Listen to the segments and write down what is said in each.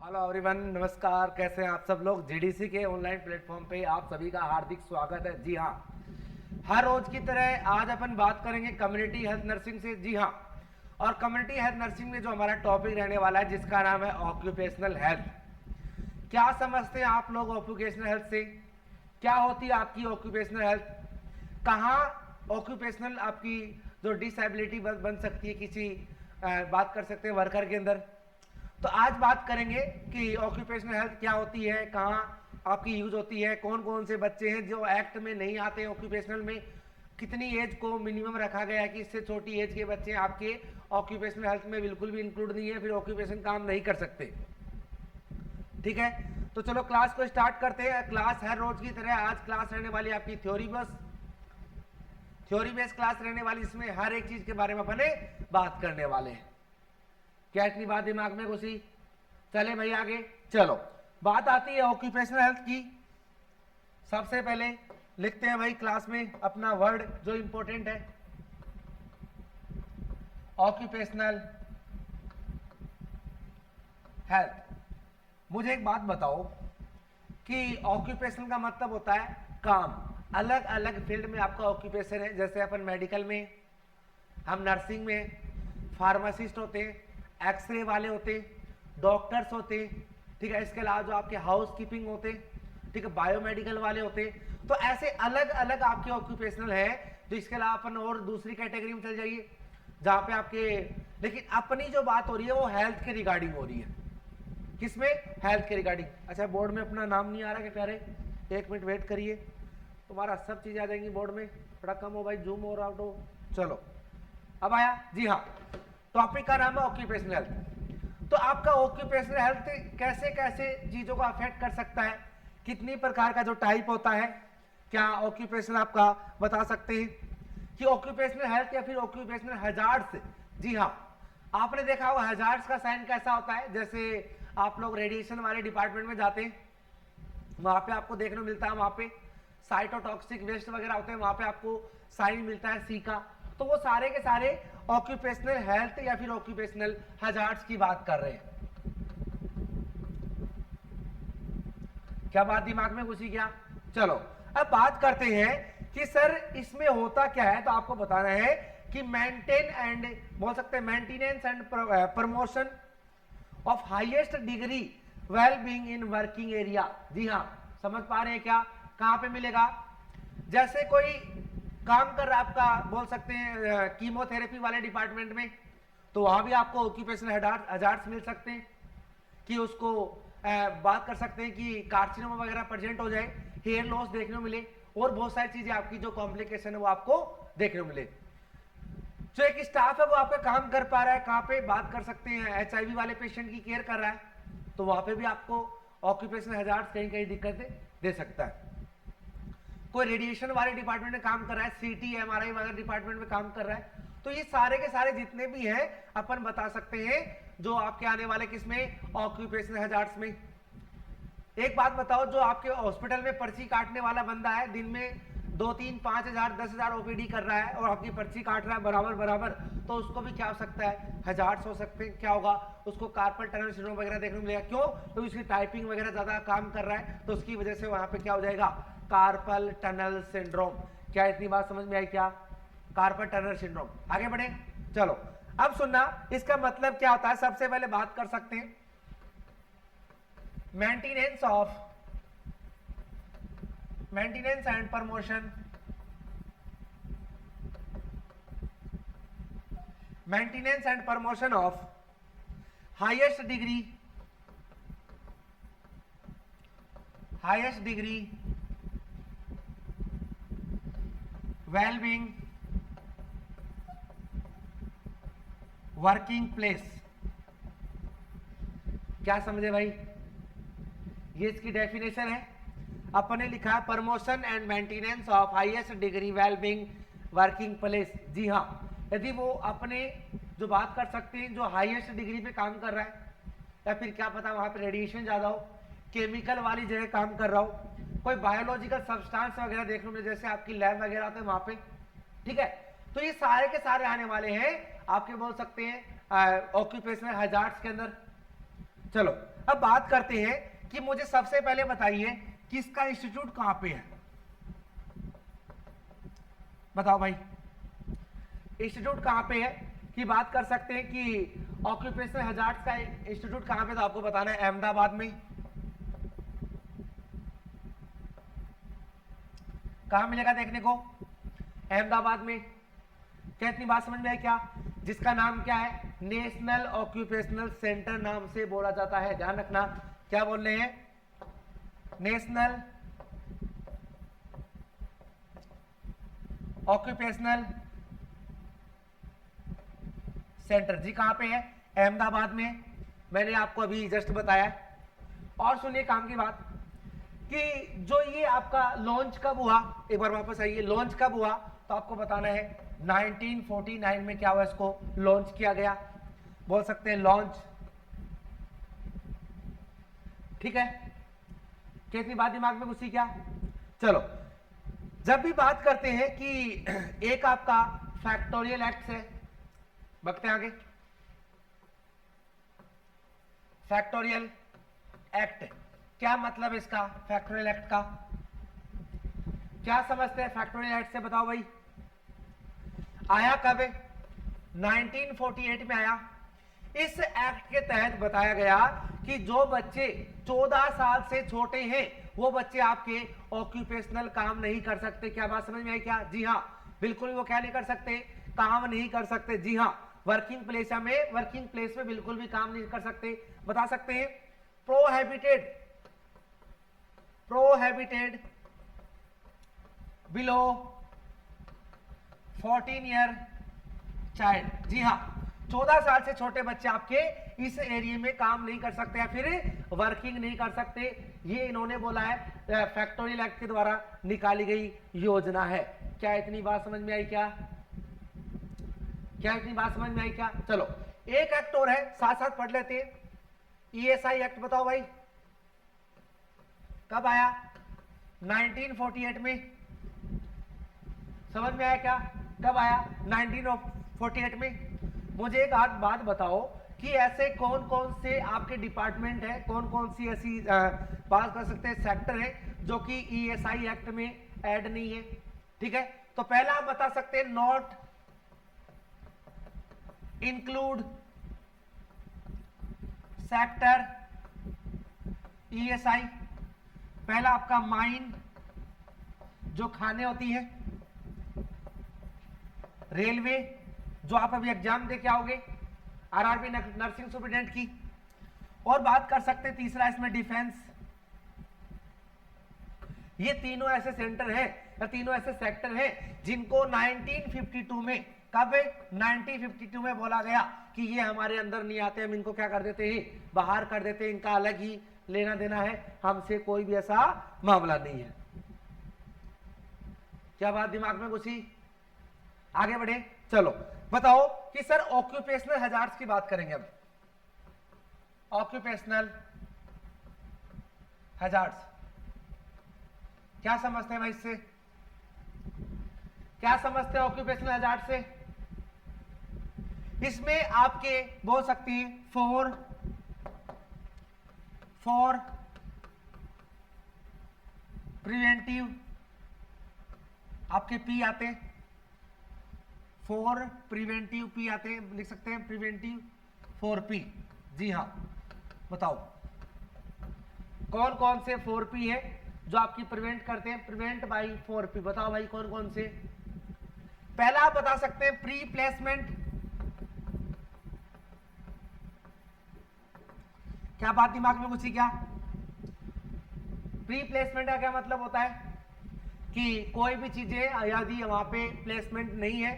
Hello everyone, नमस्कार। कैसे हैं आप सब लोग। जीडीसी के ऑनलाइन प्लेटफॉर्म पे आप सभी का हार्दिक स्वागत है। जी हाँ, हर रोज की तरह आज अपन बात करेंगे कम्युनिटी हेल्थ नर्सिंग से। जी हाँ, और कम्युनिटी हेल्थ नर्सिंग में जो हमारा टॉपिक रहने वाला है जिसका नाम है ऑक्यूपेशनल हेल्थ। क्या समझते हैं आप लोग ऑक्यूपेशनल हेल्थ से? क्या होती है आपकी ऑक्यूपेशनल हेल्थ? कहाँ ऑक्यूपेशनल आपकी जो डिसेबिलिटी बन सकती है किसी बात कर सकते हैं वर्कर के अंदर। तो आज बात करेंगे कि ऑक्यूपेशनल हेल्थ क्या होती है, कहाँ आपकी यूज होती है, कौन कौन से बच्चे हैं जो एक्ट में नहीं आते हैं ऑक्यूपेशनल में, कितनी एज को मिनिमम रखा गया है कि इससे छोटी एज के बच्चे आपके ऑक्यूपेशनल हेल्थ में बिल्कुल भी इंक्लूड नहीं है, फिर ऑक्यूपेशन काम नहीं कर सकते। ठीक है, तो चलो क्लास को स्टार्ट करते हैं। क्लास हर रोज की तरह आज क्लास रहने वाली आपकी थ्योरी बेस्ड क्लास रहने वाली, इसमें हर एक चीज के बारे में अपने बात करने वाले हैं। क्या इतनी बात दिमाग में घुसी? चले भाई आगे चलो। बात आती है ऑक्यूपेशनल हेल्थ की। सबसे पहले लिखते हैं भाई क्लास में अपना वर्ड जो इंपॉर्टेंट है, ऑक्यूपेशनल हेल्थ। मुझे एक बात बताओ कि ऑक्यूपेशन का मतलब होता है काम। अलग अलग फील्ड में आपका ऑक्यूपेशन है, जैसे अपन मेडिकल में, हम नर्सिंग में, फार्मासिस्ट होते हैं, एक्सरे वाले होते, डॉक्टर्स होते, ठीक है। इसके अलावा जो आपके हाउस कीपिंग होते, ठीक है, बायोमेडिकल वाले होते। तो ऐसे अलग अलग आपके ऑक्यूपेशनल है। तो इसके अलावा अपन और दूसरी कैटेगरी में चल जाइए जहां पे आपके, लेकिन अपनी जो बात हो रही है वो हेल्थ के रिगार्डिंग हो रही है। किसमें? हेल्थ के रिगार्डिंग। अच्छा, बोर्ड में अपना नाम नहीं आ रहा क्या प्यारे? एक मिनट वेट करिए, तुम्हारा सब चीजें आ जाएंगी बोर्ड में। थोड़ा कम हो भाई, जूम और आउट हो। चलो अब आया। जी हाँ, टॉपिक का नाम है ऑक्यूपेशनल हेल्थ। तो आपका ऑक्यूपेशनल हेल्थ कैसे कैसे चीजों को अफेक्ट कर सकता है, कितनी प्रकार का जो टाइप होता है, क्या ऑक्यूपेशन आपका बता सकते हैं कि ऑक्यूपेशनल हेल्थ या फिर ऑक्यूपेशनल हैजार्ड्स। जी हाँ, आपने देखा होगा हैजार्ड्स का साइन कैसा होता है। जैसे आप लोग रेडिएशन वाले डिपार्टमेंट में जाते हैं, वहां पे आपको देखने को मिलता है, वहां पे साइटोटॉक्सिक वेस्ट वगैरह होते हैं, वहां पे आपको साइन मिलता है सी का। तो वो सारे के सारे ऑक्यूपेशनल हेल्थ या फिर ऑक्यूपेशनल हैजार्ड्स की बात कर रहे हैं। क्या बात दिमाग में घुसी क्या? चलो अब बात करते हैं कि सर इसमें होता क्या है। तो आपको बताना है कि मेंटेन एंड, बोल सकते हैं maintenance and promotion of highest degree well being in working area. जी हाँ, समझ पा रहे हैं क्या? कहां पे मिलेगा? जैसे कोई काम कर रहा है आपका, बोल सकते हैं कीमोथेरेपी वाले डिपार्टमेंट में, तो वहां भी आपको ऑक्यूपेशनल हैजार्ड्स मिल सकते हैं कि उसको बात कर सकते हैं कि कार्सिनोमा वगैरह प्रेजेंट हो जाए, हेयर लॉस देखने को मिले, और बहुत सारी चीजें आपकी जो कॉम्प्लिकेशन है वो आपको देखने को मिले। जो एक स्टाफ है वो आपका काम कर पा रहा है कहां पे, बात कर सकते हैं एचआईवी वाले पेशेंट की केयर कर रहा है, तो वहां पे भी आपको ऑक्यूपेशनल हैजार्ड्स कहीं कहीं दिक्कतें दे सकता है। कोई रेडिएशन वाले डिपार्टमेंट में काम कर रहा है, सीटी एमआरआई वाले डिपार्टमेंट में काम कर रहा है, तो ये सारे के सारे जितने भी हैं अपन बता सकते हैं जो आपके आने वाले किसमें, ऑक्यूपेशनल हैजार्ड्स में। एक बात बताओ, जो आपके हॉस्पिटल में पर्ची काटने वाला बंदा है, दिन में 2, 3, 5 हजार 10 हजार ओपीडी कर रहा है और आपकी पर्ची काट रहा है बराबर बराबर, तो उसको भी क्या हो सकता है, हैजार्ड्स हो सकते हैं। क्या होगा? उसको कार्पल टनल सिंड्रोम वगैरह देखने को मिलेगा। क्यों? तो उसकी टाइपिंग वगैरह ज्यादा काम कर रहा है, तो उसकी वजह से वहां पे क्या हो जाएगा, कार्पल टनल सिंड्रोम। क्या इतनी बात समझ में आई क्या? Carpal tunnel syndrome. आगे बढ़े चलो। अब सुनना, इसका मतलब क्या होता है। सबसे पहले बात कर सकते हैं maintenance and promotion, maintenance and promotion of highest degree wellbeing working place. क्या समझे भाई? ये इसकी डेफिनेशन है। अपने लिखा है promotion and maintenance of highest degree wellbeing working place. जी हाँ, यदि वो अपने जो बात कर सकते हैं जो हाईएस्ट डिग्री पे काम कर रहा है, या फिर क्या पता वहां पे रेडिएशन ज्यादा हो, केमिकल वाली जगह काम कर रहा हो, कोई बायोलॉजिकल सब्सटेंस वगैरह देखने में, जैसे आपकी लैब वगैरह होते हैं वहां पे, ठीक है। तो ये सारे के सारे आने वाले हैं आपके, बोल सकते हैं ऑक्यूपेशनल हैजार्ड्स के अंदर। चलो अब बात करते हैं कि मुझे सबसे पहले बताइए कि इसका इंस्टीट्यूट कहां पे है, बताओ भाई इंस्टीट्यूट कहां पे है। कि बात कर सकते हैं कि ऑक्यूपेशनल हजार्ड्स का इंस्टीट्यूट कहां पे, तो आपको बताना है अहमदाबाद में। कहां मिलेगा देखने को, अहमदाबाद में। क्या इतनी बात समझ में आई क्या, जिसका नाम क्या है, नेशनल ऑक्यूपेशनल सेंटर नाम से बोला जाता है। ध्यान रखना क्या बोल रहे हैं, नेशनल ऑक्यूपेशनल सेंटर। जी कहां पे है, अहमदाबाद में। मैंने आपको अभी जस्ट बताया। और सुनिए काम की बात कि जो ये आपका लॉन्च कब हुआ, एक बार वापस आइए, लॉन्च कब हुआ, तो आपको बताना है 1949 में क्या हुआ, इसको लॉन्च किया गया, बोल सकते हैं लॉन्च। ठीक है, कितनी बात दिमाग में घुसी क्या। चलो, जब भी बात करते हैं कि एक आपका फैक्टोरियल एक्ट है, बकते आगे, फैक्टोरियल एक्ट क्या मतलब है इसका, फैक्टोरियल एक्ट का क्या समझते हैं, फैक्टोरियल एक्ट से बताओ भाई। आया कब है, 1948 में आया। इस एक्ट के तहत बताया गया कि जो बच्चे 14 साल से छोटे हैं वो बच्चे आपके ऑक्यूपेशनल काम नहीं कर सकते। क्या बात समझ में आई क्या, जी हाँ बिल्कुल, वो क्या नहीं कर सकते, काम नहीं कर सकते। जी हाँ, वर्किंग प्लेस में बिल्कुल भी काम नहीं कर सकते। बता सकते हैं प्रोहिबिटेड बिलो 14 ईयर चाइल्ड। जी हाँ, 14 साल से छोटे बच्चे आपके इस एरिया में काम नहीं कर सकते या फिर वर्किंग नहीं कर सकते। ये इन्होंने बोला है, फैक्टोरियल एक्ट के द्वारा निकाली गई योजना है। क्या इतनी बात समझ में आई क्या, क्या इतनी बात समझ में आई क्या। चलो, एक एक्ट और है, साथ साथ पढ़ लेते हैं। ईएसआई एक्ट बताओ भाई, कब आया, 1948 में। समझ में आया क्या, कब आया, 1948 में। मुझे एक आध बात बताओ कि ऐसे कौन कौन से आपके डिपार्टमेंट है, कौन कौन सी ऐसी बात कर सकते हैं सेक्टर है जो कि ईएसआई एक्ट में ऐड नहीं है। ठीक है, तो पहला आप बता सकते हैं, नॉट इंक्लूड सेक्टर ईएसआई। पहला आपका माइन, जो खाने होती है, रेलवे, जो आप अभी एग्जाम दे के आओगे आरआरबी नर्सिंग सुपरिटेंडेंट की। और बात कर सकते हैं तीसरा इसमें डिफेंस। ये तीनों ऐसे सेंटर हैं या तीनों ऐसे सेक्टर हैं जिनको 1952 में, कब 1952 में बोला गया कि ये हमारे अंदर नहीं आते, हम इनको क्या कर देते हैं, बाहर कर देते हैं, इनका अलग ही लेना देना है, हमसे कोई भी ऐसा मामला नहीं है। क्या बात दिमाग में घुसी, आगे बढ़े। चलो बताओ कि सर ऑक्यूपेशनल हजार्ड्स की बात करेंगे अब। ऑक्यूपेशनल हजार्ड्स क्या समझते हैं भाई, इससे क्या समझते हैं ऑक्यूपेशनल हजार्ड से। इसमें आपके बोल सकते हैं फोर प्रिवेंटिव, आपके पी आते हैं, फोर प्रिवेंटिव पी आते हैं, लिख सकते हैं प्रिवेंटिव 4P। जी हाँ, बताओ कौन कौन से 4P है जो आपकी प्रिवेंट करते हैं, प्रिवेंट बाई 4P। बताओ भाई कौन कौन से। पहला आप बता सकते हैं प्री प्लेसमेंट। क्या बात दिमाग में घुसी क्या, प्री प्लेसमेंट का क्या मतलब होता है कि कोई भी चीजें यदि वहां पे प्लेसमेंट नहीं है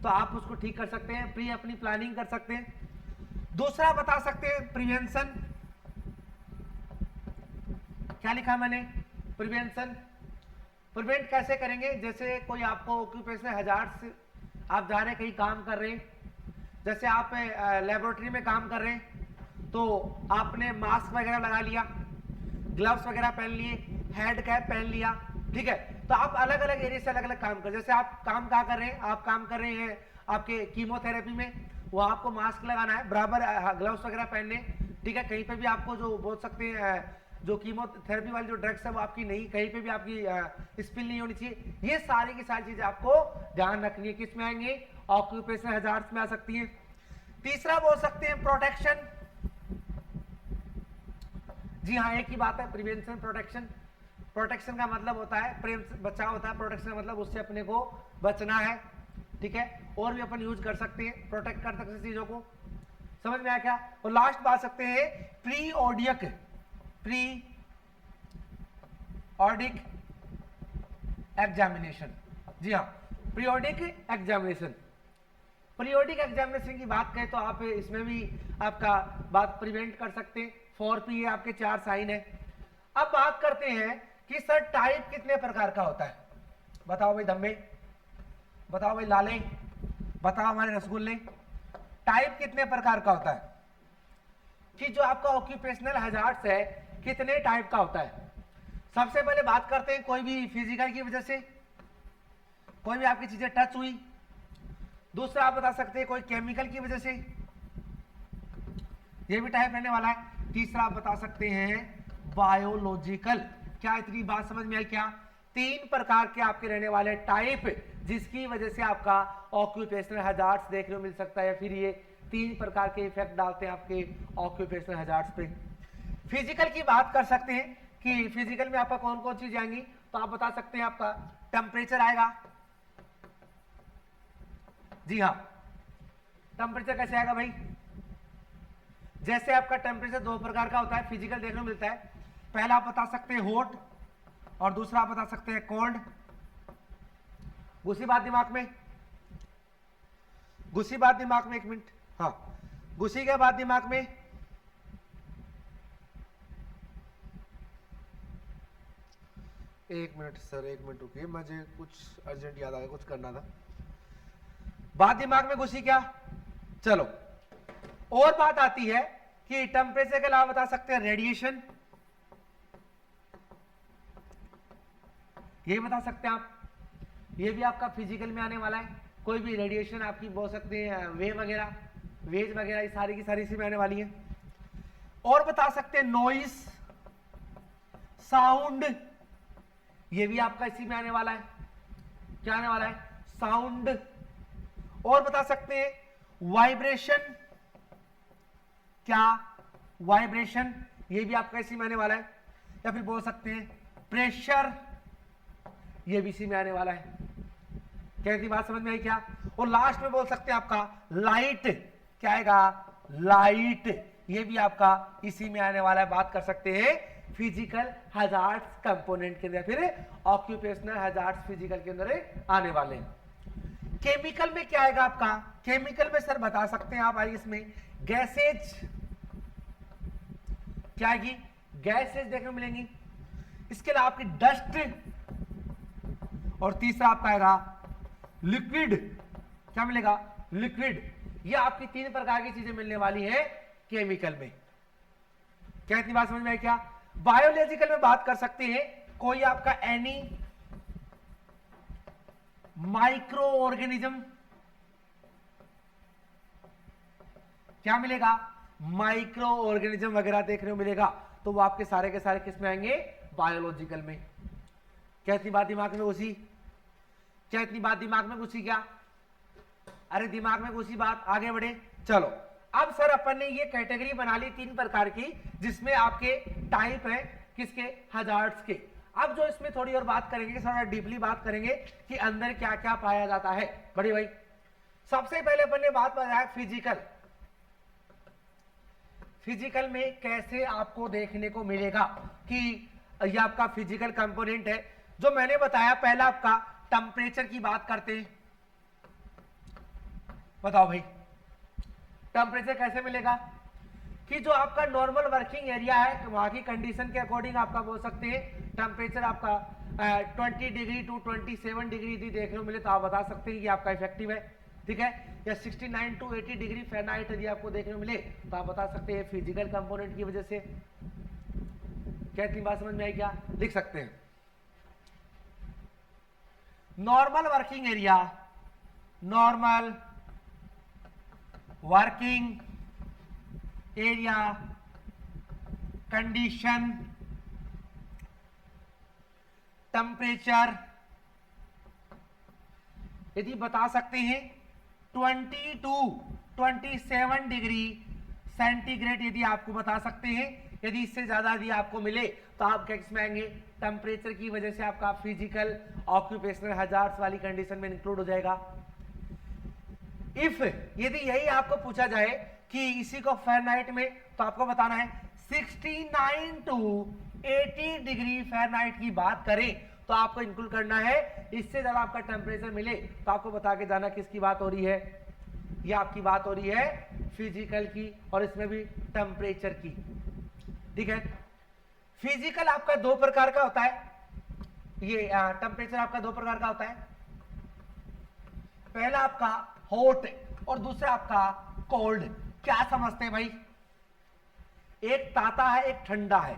तो आप उसको ठीक कर सकते हैं, प्री अपनी प्लानिंग कर सकते हैं। दूसरा बता सकते हैं प्रिवेंशन। क्या लिखा मैंने, प्रिवेंशन। प्रिवेंट कैसे करेंगे, जैसे कोई आपको ऑक्यूपेशनल हजार्ड्स, आप जा रहे हैं कहीं काम कर रहे हैं, जैसे आप लेबोरेटरी में काम कर रहे हैं तो आपने मास्क वगैरह लगा लिया, ग्लव्स वगैरह पहन लिए, हेड कैप पहन लिया, ठीक है। तो आप अलग अलग एरिया से अलग अलग काम कर, जैसे आप काम कहाँ कर रहे हैं, आप काम कर रहे हैं आपके कीमोथेरेपी में, वो आपको मास्क लगाना है, बराबर ग्लव्स वगैरह पहनने, ठीक है, कहीं पे भी आपको जो बोल सकते हैं जो कीमोथेरेपी वाली जो ड्रग्स है वो आपकी नहीं, कहीं पे भी आपकी स्पिल नहीं होनी चाहिए। ये सारी की सारी चीजें आपको ध्यान रखनी है। किस में आएंगे? ऑक्यूपेशनल हैजार्ड्स में आ सकती हैं। तीसरा बोल सकते हैं प्रोटेक्शन। जी हाँ, एक ही बात है, प्रिवेंशन प्रोटेक्शन। प्रोटेक्शन का मतलब होता है प्रेम बचाव होता है, प्रोटेक्शन का मतलब उससे अपने को बचना है। ठीक है, और भी अपन यूज कर सकते हैं, प्रोटेक्ट कर सकते हैं चीजों को। समझ में आया क्या? और लास्ट बात सकते हैं प्रीओडिक एग्जामिनेशन। जी हाँ, पीरियोडिक एग्जामिनेशन। पीरियोडिक एग्जामिनेशन की बात करें तो आप इसमें भी आपका बात प्रिवेंट कर सकते हैं। 4P है, आपके 4 साइन है। अब बात करते हैं कि सर टाइप कितने प्रकार का होता है? बताओ भाई धम्मे, बताओ भाई लाले, बताओ हमारे रसगुल्ले, टाइप कितने प्रकार का होता है? कि जो आपका ऑक्यूपेशनल हैजार्ड्स है कितने टाइप का होता है? सबसे पहले बात करते हैं कोई भी फिजिकल की वजह से कोई भी आपकी चीजें टच हुई। दूसरा आप बता सकते हैं कोई केमिकल की वजह से, ये भी टाइप रहने वाला है। तीसरा आप बता सकते हैं बायोलॉजिकल। क्या इतनी बात समझ में आई क्या? 3 प्रकार के आपके रहने वाले टाइप जिसकी वजह से आपका ऑक्यूपेशनल हैजार्ड्स देखने को मिल सकता है, फिर ये 3 प्रकार के इफेक्ट डालते हैं आपके ऑक्यूपेशनल हैजार्ड्स पे। फिजिकल की बात कर सकते हैं कि फिजिकल में आपका कौन कौन चीज आएंगी, तो आप बता सकते हैं आपका टेम्परेचर आएगा। जी हाँ, टेम्परेचर कैसे आएगा भाई? जैसे आपका टेम्परेचर 2 प्रकार का होता है, फिजिकल देखने को मिलता है। पहला आप बता सकते हैं हॉट और दूसरा आप बता सकते हैं कोल्ड। घुसी बात दिमाग में, घुसी बात दिमाग में, 1 मिनट, हाँ घुसी के बाद दिमाग में। एक मिनट सर, 1 मिनट रुकिए, मुझे कुछ अर्जेंट याद आ गया, कुछ करना था। बात दिमाग में घुसी क्या? चलो, और बात आती है कि टेम्परेचर के अलावा बता सकते हैं रेडिएशन, ये बता सकते हैं आप, ये भी आपका फिजिकल में आने वाला है। कोई भी रेडिएशन आपकी बोल सकते हैं वेव वगैरह, वेज वगैरह, ये सारी की सारी इसी में आने वाली है। और बता सकते हैं नॉइस, साउंड, ये भी आपका इसी में आने वाला है। क्या आने वाला है? साउंड। और बता सकते हैं वाइब्रेशन। क्या? वाइब्रेशन, ये भी आपका इसी में आने वाला है। या फिर बोल सकते हैं प्रेशर, ये भी इसी में आने वाला है। कैसी बात समझ में आई क्या? और लास्ट में बोल सकते हैं आपका लाइट, क्या आएगा? लाइट, ये भी आपका इसी में आने वाला है। बात कर सकते हैं फिजिकल हैजार्ड्स कंपोनेंट के अंदर, फिर ऑक्यूपेशनल हैजार्ड्स फिजिकल के अंदर आने वाले हैं। केमिकल में क्या आएगा आपका? केमिकल में सर बता सकते हैं आप, आइए इसमें गैसेज, क्या आएगी? गैसेज देखने को मिलेंगी। इसके अलावा आपकी डस्ट, और तीसरा आपका आएगा लिक्विड। क्या मिलेगा? लिक्विड। ये आपकी 3 प्रकार की चीजें मिलने वाली है केमिकल में। क्या इतनी बात समझ में आई क्या? बायोलॉजिकल में बात कर सकते हैं कोई आपका एनी माइक्रो ऑर्गेनिज्म, क्या मिलेगा? माइक्रो ऑर्गेनिज्म वगैरह देखने को मिलेगा, तो वो आपके सारे के सारे किस में आएंगे? बायोलॉजिकल में। क्या इतनी बात दिमाग में घुसी? क्या इतनी बात दिमाग में घुसी क्या? अरे दिमाग में घुसी बात, आगे बढ़े। चलो, अब सर अपन ने ये कैटेगरी बना ली 3 प्रकार की, जिसमें आपके टाइप है किसके? हैजार्ड्स के। अब जो इसमें थोड़ी और बात करेंगे, थोड़ा डीपली बात करेंगे कि अंदर क्या क्या पाया जाता है। बड़ी भाई, सबसे पहले अपन ने बात बताया फिजिकल। फिजिकल में कैसे आपको देखने को मिलेगा कि ये आपका फिजिकल कंपोनेंट है। जो मैंने बताया, पहला आपका टेम्परेचर की बात करते हैं। बताओ भाई, टेम्परेचर कैसे मिलेगा? कि जो आपका नॉर्मल वर्किंग एरिया है वहां की कंडीशन के अकॉर्डिंग आपका बोल सकते हैं टेम्परेचर आपका 20 डिग्री टू 27 डिग्री यदि देखने को मिले तो आप बता सकते हैं कि आपका इफेक्टिव है। ठीक है, या 69 टू 80 डिग्री फ़ारेनहाइट यदि आपको देखने को मिले तो आप बता सकते हैं फिजिकल कंपोनेंट की वजह से। क्या इतनी बात समझ में आई क्या? लिख सकते हैं normal working area, normal working area condition temperature यदि बता सकते हैं 27 डिग्री सेंटीग्रेड यदि आपको बता सकते हैं, यदि इससे ज्यादा यदि आपको मिले तो आप किस में आएंगे, टेम्परेचर की वजह से आपका फिजिकल ऑक्यूपेशनल हजार्ड्स वाली कंडीशन में इंक्लूड हो जाएगा। इफ यदि यही आपको पूछा जाए कि इसी को फ़ारेनहाइट में, तो आपको बताना है 69 टू 80 डिग्री फ़ारेनहाइट की बात करें तो आपको इंक्लूड करना है। इससे ज्यादा आपका टेम्परेचर मिले तो आपको बता के जाना किसकी बात हो रही है, ये आपकी बात हो रही है फिजिकल की, और इसमें भी टेम्परेचर की। ठीक है, फिजिकल आपका दो प्रकार का होता है, ये टेम्परेचर आपका दो प्रकार का होता है। पहला आपका हॉट और दूसरा आपका कोल्ड। क्या समझते हैं भाई, एक ताता है एक ठंडा है।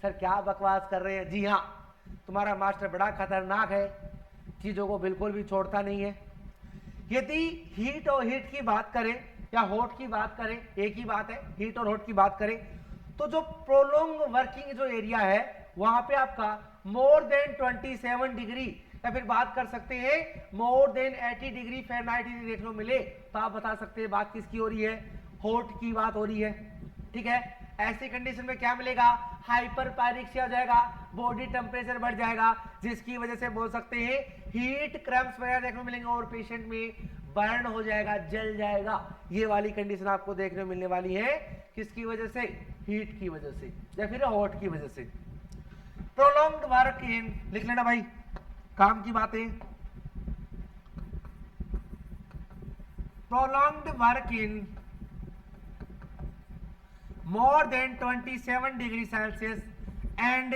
सर क्या बकवास कर रहे हैं, जी हाँ, तुम्हारा मास्टर बड़ा खतरनाक है, चीजों को बिल्कुल भी छोड़ता नहीं है। यदि हीट और हीट की बात करें या हॉट की बात करें, एक ही बात है, हीट और हॉट की बात करें, तो जो प्रोलोंग वर्किंग जो एरिया है वहां पे आपका मोर देन 27 डिग्री या फिर बात कर सकते हैं मोर देन 80 डिग्री फ़ारेनहाइट यदि देखने को मिले तो आप बता सकते हैं बात किसकी हो रही है, हॉट की बात हो रही है। ठीक है, ऐसी कंडीशन में क्या मिलेगा, हाइपर पायरेक्सिया हो जाएगा, बॉडी टेम्परेचर बढ़ जाएगा, जिसकी वजह से बोल सकते हैं हीट क्रैम्प्स वगैरह देखने को मिलेंगे और पेशेंट में बर्न हो जाएगा, जल जाएगा। ये वाली कंडीशन आपको देखने को मिलने वाली है, किसकी वजह से, हीट की वजह से या फिर हॉट की वजह से। प्रोलॉन्ग्ड वर्क इन, लिख लेना भाई, काम की बातें। Prolonged work in more than 27 degree Celsius and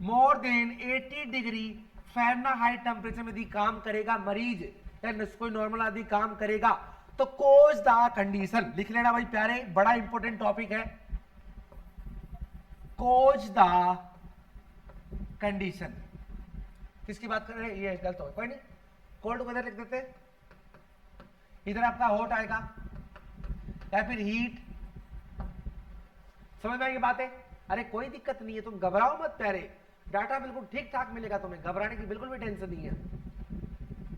more than 80 degree Fahrenheit temperature में यदि काम करेगा मरीज या कोई नॉर्मल आदमी काम करेगा तो कोज द कंडीशन, लिख लेना भाई प्यारे, बड़ा इंपॉर्टेंट टॉपिक है। कोज द कंडीशन किसकी बात कर रहे हैं, ये गलत हो कोई नहीं, कोल्ड को इधर लिख देते, इधर आपका हॉट आएगा या फिर हीट। समझ में आएगी बातें, अरे कोई दिक्कत नहीं है, तुम घबराओ मत प्यारे, डाटा बिल्कुल ठीक ठाक मिलेगा तुम्हें, घबराने की बिल्कुल भी टेंशन नहीं है।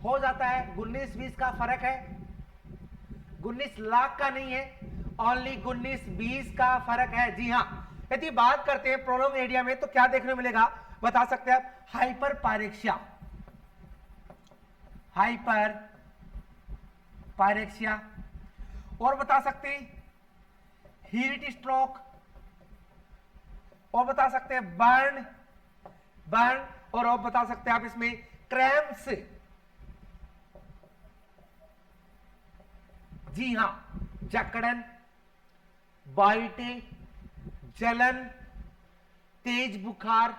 हो जाता है 19-20 का फर्क है, 19 लाख का नहीं है, ओनली 19-20 का फर्क है। जी हाँ, यदि बात करते हैं प्रोलॉन्ग एरिया में तो क्या देखने को मिलेगा बता सकते हैं आप, हाइपर पायरेक्सिया, हाइपर पायरेक्सिया, और बता सकते हैं हीट स्ट्रोक, और बता सकते हैं बर्न, और बता सकते हैं आप इसमें क्रैम्प्स। जी हां, जकड़न, बाइटे, जलन, तेज बुखार,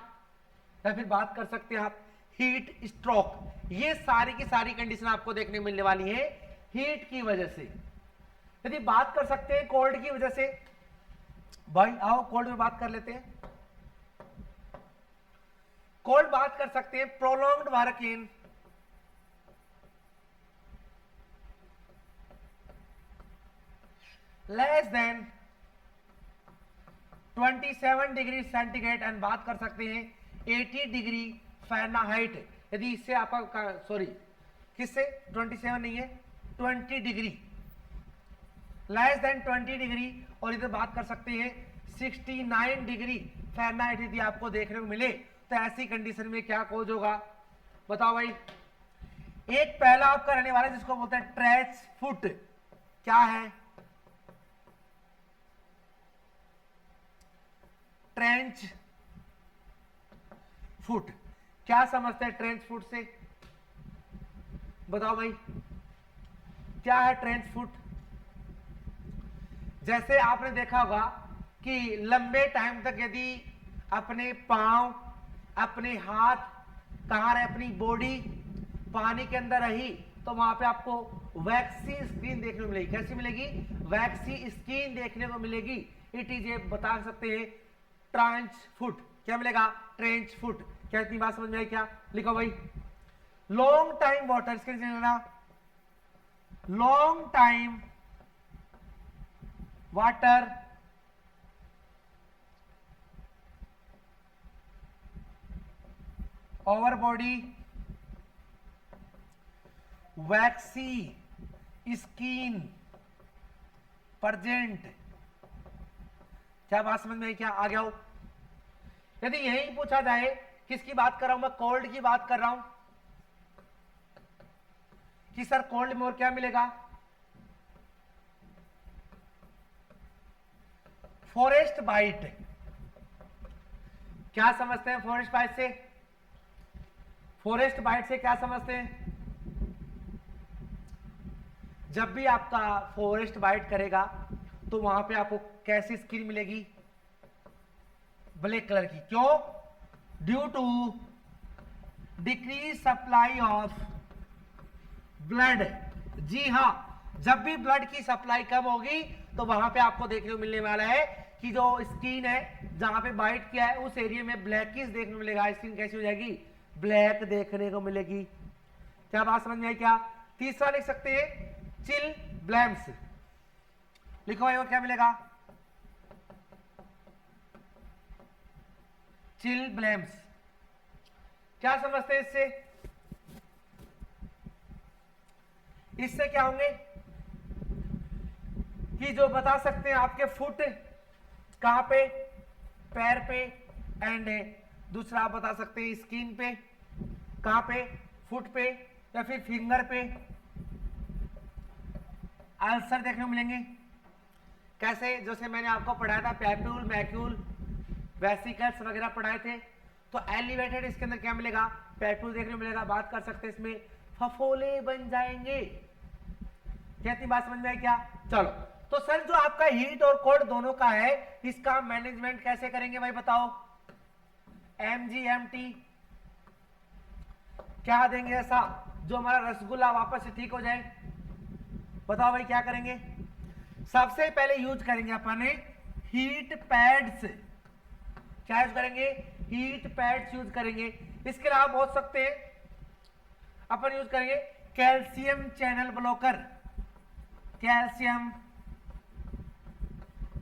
या फिर बात कर सकते हैं आप हीट स्ट्रोक। ये सारी की सारी कंडीशन आपको देखने को मिलने वाली है हीट की वजह से। यदि बात कर सकते हैं कोल्ड की वजह से, भाई आओ कोल्ड में बात कर लेते हैं। कोल्ड बात कर सकते हैं prolonged work in less than 27 degree centigrade and बात कर सकते हैं 80 डिग्री फ़ारेनहाइट। यदि इससे आपका सॉरी किससे 27 नहीं है 20 डिग्री, लेस देन 20 डिग्री, और इधर बात कर सकते हैं 69 डिग्री फ़ारेनहाइट यदि आपको देखने को मिले तो ऐसी कंडीशन में क्या कोज होगा बताओ भाई। एक पहला आपका रहने वाला जिसको बोलते हैं ट्रेंच फुट। क्या है ट्रेंच फुट, क्या समझते हैं ट्रेंच फुट से, बताओ भाई क्या है ट्रेंच फुट। जैसे आपने देखा होगा कि लंबे टाइम तक यदि अपने पांव अपने हाथ कहां रहे, अपनी बॉडी पानी के अंदर रही तो वहां पे आपको वैक्सी स्किन देखने को मिलेगी। कैसी मिलेगी, वैक्सी स्किन देखने को मिलेगी। इट इज ए बता सकते हैं ट्रेंच फुट। क्या मिलेगा ट्रेंच फुट। क्या इतनी बात समझ में आई क्या, लिखो भाई। लॉन्ग टाइम वाटर, इसके लेना long time water over body waxy skin present. क्या बात समझ में आई? क्या आ गया हो? यदि यही पूछा जाए, किसकी बात कर रहा हूं मैं? कोल्ड की बात कर रहा हूं कि सर कोल्ड में और क्या मिलेगा? Forest bite. क्या समझते हैं फॉरेस्ट बाइट से? फॉरेस्ट बाइट से क्या समझते हैं? जब भी आपका फॉरेस्ट बाइट करेगा तो वहां पे आपको कैसी स्किन मिलेगी? ब्लैक कलर की। क्यों? Due to decrease supply of blood. जी हां, जब भी ब्लड की सप्लाई कम होगी तो वहां पे आपको देखने को मिलने वाला है कि जो स्किन है जहां पे बाइट किया है उस एरिया में ब्लैकिश देखने को मिलेगा। स्किन कैसी हो जाएगी? ब्लैक देखने को मिलेगी। क्या बात समझ में आई? क्या तीसरा लिख सकते हैं? चिल ब्लैम्स। लिखो भाई, और क्या मिलेगा? चिल ब्लैम्स। क्या समझते हैं इससे? इससे क्या होंगे कि जो बता सकते हैं आपके फुट कहां पे? पैर पे। एंड दूसरा आप बता सकते हैं स्किन पे। कहां पे? फुट पे या फिर फिंगर पे अल्सर देखने को मिलेंगे। कैसे? जैसे मैंने आपको पढ़ाया था पैप्यूल, मैक्यूल, वेसिकल्स वगैरह पढ़ाए थे। तो एलिवेटेड इसके अंदर क्या मिलेगा? पैप्यूल देखने को मिलेगा। बात कर सकते हैं इसमें फफोले बन जाएंगे। क्या इतनी बात समझ में आई? क्या? चलो, तो सर जो आपका हीट और कोल्ड दोनों का है, इसका मैनेजमेंट कैसे करेंगे भाई बताओ? MGMT क्या देंगे ऐसा जो हमारा रसगुल्ला वापस से ठीक हो जाए? बताओ भाई क्या करेंगे? सबसे पहले यूज करेंगे अपन हीट पैड्स। क्या यूज करेंगे? हीट पैड्स यूज करेंगे। इसके अलावा बोल सकते हैं अपन यूज करेंगे calcium channel blocker. Calcium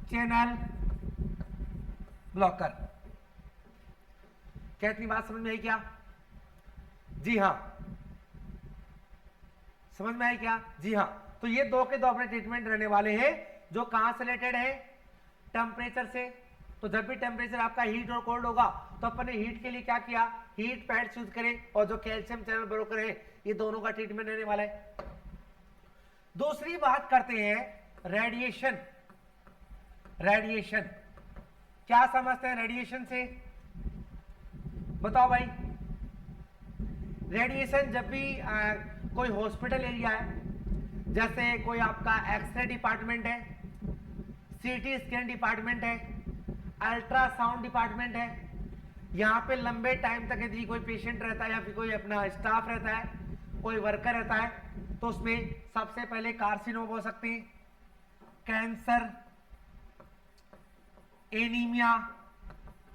channel blocker. क्या इतनी बात समझ में आई? क्या? जी हां, समझ में आई? क्या? जी हां। तो ये दो के दो अपने ट्रीटमेंट रहने वाले हैं जो कहां से रिलेटेड है? टेम्परेचर से। तो जब भी टेम्परेचर आपका हीट और कोल्ड होगा तो अपन ने हीट के लिए क्या किया? हीट पैड्स यूज करें। और जो कैल्शियम चैनल ब्लॉकर है ये दोनों का ट्रीटमेंट रहने वाला है। दूसरी बात करते हैं रेडिएशन। रेडिएशन क्या समझते हैं रेडिएशन से? बताओ भाई। रेडिएशन जब भी कोई हॉस्पिटल एरिया है, जैसे कोई आपका एक्सरे डिपार्टमेंट है, सीटी स्कैन डिपार्टमेंट है, अल्ट्रासाउंड डिपार्टमेंट है, यहां पे लंबे टाइम तक यदि कोई पेशेंट रहता है या फिर कोई अपना स्टाफ रहता है, कोई वर्कर रहता है, तो उसमें सबसे पहले कार्सिनोम हो सकते हैं, कैंसर, एनीमिया।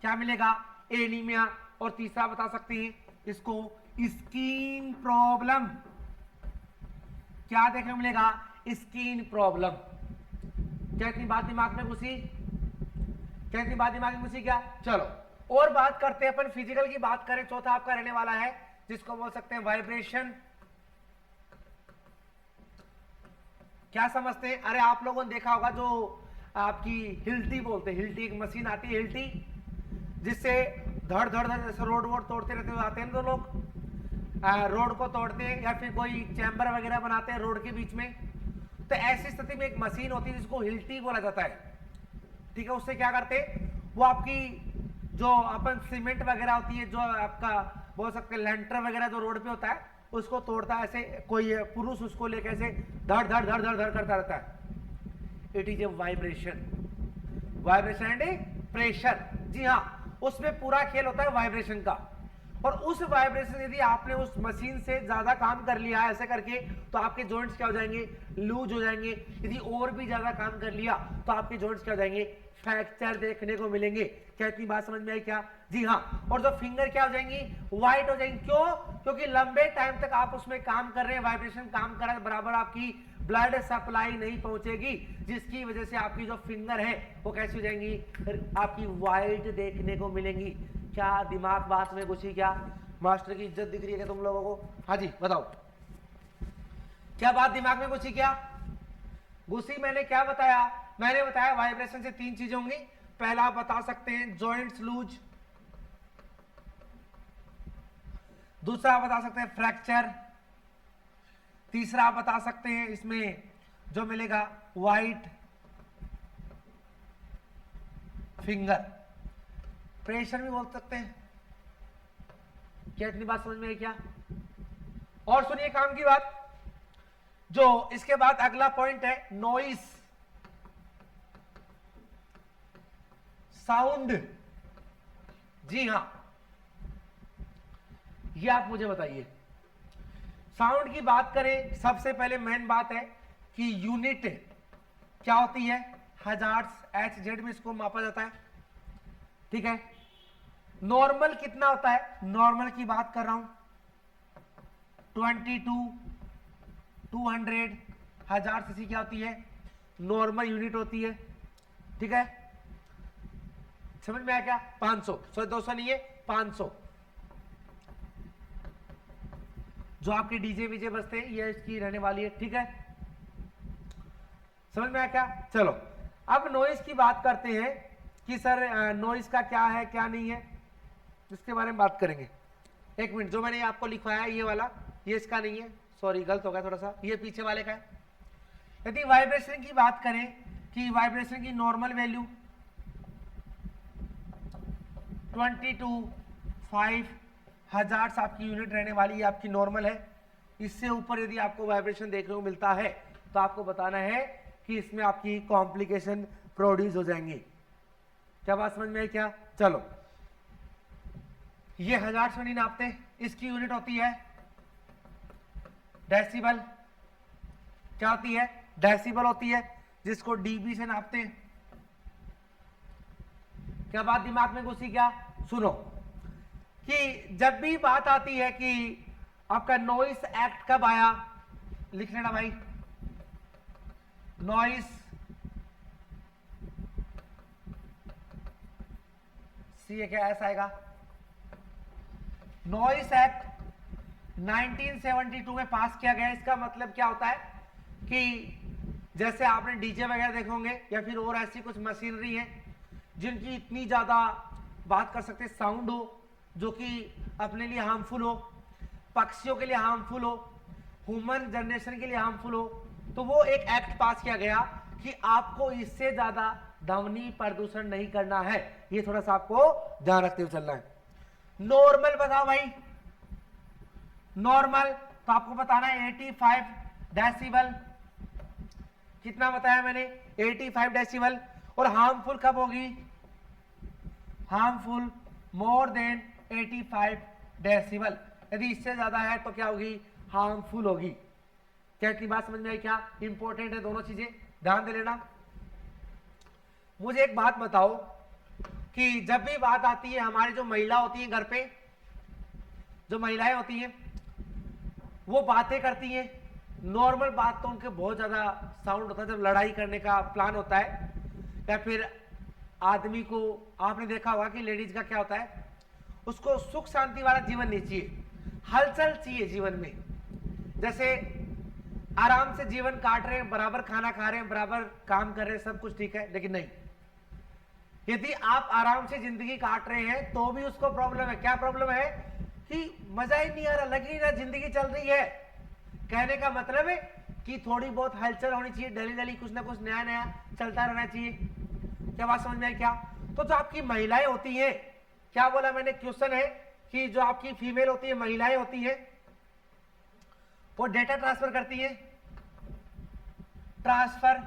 क्या मिलेगा? एनीमिया। और तीसरा बता सकते हैं इसको स्किन प्रॉब्लम। क्या देखने को मिलेगा? Skin problem. क्या इतनी बात दिमाग में घुसी? क्या इतनी बात दिमाग में घुसी? क्या? चलो और बात करते हैं अपन फिजिकल की बात करें। चौथा आपका रहने वाला है जिसको बोल सकते हैं वाइब्रेशन। क्या समझते हैं? अरे आप लोगों ने देखा होगा जो आपकी हिल्टी बोलते हैं, हिल्टी एक मशीन आती है हिल्टी, जिससे धड़ धड़ धड़ जैसे रोड वोड तोड़ते रहते हुए आते हैं तो लोग रोड को तोड़ते हैं या फिर कोई चैम्बर वगैरह बनाते हैं रोड के बीच में। तो ऐसी स्थिति में एक मशीन होती है जिसको हिल्टी बोला जाता है। ठीक है, उससे क्या करते हैं वो आपकी जो अपन सीमेंट वगैरह होती है, जो आपका बोल सकते हैं लेंटर वगैरह जो रोड पे होता है, उसको तोड़ता है। ऐसे कोई पुरुष उसको लेके ऐसे धड़ धड़ धड़ धड़ धड़ करता रहता है। It is a vibration. Vibration and pressure. जी हाँ, उसमें पूरा खेल होता है वाइब्रेशन का। और उस वाइब्रेशन यदि आपने उस मशीन से ज्यादा काम कर लिया ऐसे करके, तो आपके जॉइंट्स क्या हो जाएंगे? लूज हो जाएंगे। यदि और भी ज्यादा काम कर लिया तो आपके जॉइंट्स क्या हो जाएंगे? फ्रैक्चर देखने को मिलेंगे। क्या इतनी बात समझ में आई? क्या? जी हाँ। और जो फिंगर क्या हो जाएंगी? व्हाइट हो जाएंगी। क्यों? क्योंकि लंबे टाइम तक आप उसमें काम कर रहे हैं, वाइब्रेशन काम कर रहा है, बराबर आपकी ब्लड सप्लाई नहीं पहुंचेगी, जिसकी वजह से आपकी जो फिंगर है वो कैसी हो जाएंगी? आपकी व्हाइट देखने को मिलेंगी। क्या दिमाग बात में घुसी? क्या? मास्टर की इज्जत दिख रही है क्या तुम लोगों को? हाँ जी बताओ, क्या बात दिमाग में घुसी? क्या घुसी? मैंने क्या बताया? मैंने बताया वाइब्रेशन से 3 चीजें होंगी। पहला आप बता सकते हैं जॉइंट्स लूज, दूसरा आप बता सकते हैं फ्रैक्चर, तीसरा आप बता सकते हैं इसमें जो मिलेगा वाइट फिंगर। प्रेशर भी बोल सकते हैं। क्या इतनी बात समझ में आई क्या? और सुनिए काम की बात, जो इसके बाद अगला पॉइंट है नॉइस, साउंड। जी हां, ये आप मुझे बताइए, साउंड की बात करें सबसे पहले मेन बात है कि यूनिट क्या होती है? हजार्ड्स, HZ में इसको मापा जाता है, ठीक है। नॉर्मल कितना होता है? नॉर्मल की बात कर रहा हूं 22, 200 हजार सीसी क्या होती है? नॉर्मल यूनिट होती है, ठीक है। समझ में आया क्या? 500, सॉरी 200 नहीं है, 500 जो आपके डीजे वीजे बजते हैं ये इसकी रहने वाली है, ठीक है। समझ में आया क्या? चलो अब नॉइस की बात करते हैं कि सर नॉइस का क्या है क्या नहीं है, इसके बारे में बात करेंगे। एक मिनट, जो मैंने आपको लिखवाया है ये वाला, ये इसका नहीं है, सॉरी गलत हो गया थोड़ा सा, ये पीछे वाले का है। यदि वाइब्रेशन की बात करें कि वाइब्रेशन की नॉर्मल वैल्यू 22.5 हजार्ड्स आपकी यूनिट रहने वाली है, आपकी नॉर्मल है। इससे ऊपर यदि आपको वाइब्रेशन देखने को मिलता है तो आपको बताना है कि इसमें आपकी कॉम्प्लिकेशन प्रोड्यूस हो जाएंगी। क्या बात समझ में आई क्या? चलो ये हजार्ड्स में नहीं नापते, इसकी यूनिट होती है डेसिबल। क्या होती है? डेसिबल होती है, जिसको डीबी से नापते हैं। क्या बात दिमाग में घुसी क्या? सुनो कि जब भी बात आती है कि आपका नॉइस एक्ट कब आया, लिख लेना भाई, नॉइस सी क्या ऐसा आएगा, नॉइस एक्ट 1972 में पास किया गया। इसका मतलब क्या होता है कि जैसे आपने डीजे वगैरह देखे होंगे या फिर और ऐसी कुछ मशीनरी है जिनकी इतनी ज्यादा बात कर सकते साउंड हो, जो कि अपने लिए हार्मफुल हो, पक्षियों के लिए हार्मफुल हो, ह्यूमन जनरेशन के लिए हार्मफुल हो, तो वो एक एक्ट पास किया गया कि आपको इससे ज्यादा ध्वनि प्रदूषण नहीं करना है। ये थोड़ा सा आपको ध्यान रखते हुए चलना है। नॉर्मल बताओ भाई, नॉर्मल तो आपको बताना है 85 डेसिबल। कितना बताया मैंने? 85 डेसिबल। और हार्मफुल कब होगी? Harmful more than 85 decibel. यदि इससे ज्यादा है तो क्या होगी? हार्मफुल होगी। क्या इतनी बात समझ में आई क्या? इंपॉर्टेंट है दोनों चीजें, ध्यान दे लेना। मुझे एक बात बताओ कि जब भी बात आती है, हमारी जो महिला होती है घर पे, जो महिलाएं होती हैं वो बातें करती हैं, नॉर्मल बात तो उनके बहुत ज्यादा साउंड होता है। जब लड़ाई करने का प्लान होता है या फिर आदमी को, आपने देखा होगा कि लेडीज का क्या होता है, उसको सुख शांति वाला जीवन नहीं चाहिए, हलचल चाहिए जीवन में। जैसे आराम से जीवन काट रहे हैं, बराबर खाना खा रहे हैं, बराबर काम कर रहे हैं, सब कुछ ठीक है, लेकिन नहीं, यदि आप आराम से जिंदगी काट रहे हैं तो भी उसको प्रॉब्लम है। क्या प्रॉब्लम है? कि मजा ही नहीं आ रहा, लग ही नहीं रहा जिंदगी चल रही है। कहने का मतलब है कि थोड़ी बहुत हलचल होनी चाहिए, डेली डेली कुछ ना कुछ नया नया चलता रहना चाहिए। क्या बात समझ में आई क्या? तो जो आपकी महिलाएं होती हैं, क्या बोला मैंने? क्वेश्चन है कि जो आपकी फीमेल होती है, महिलाएं होती है, वो डेटा ट्रांसफर करती है, ट्रांसफर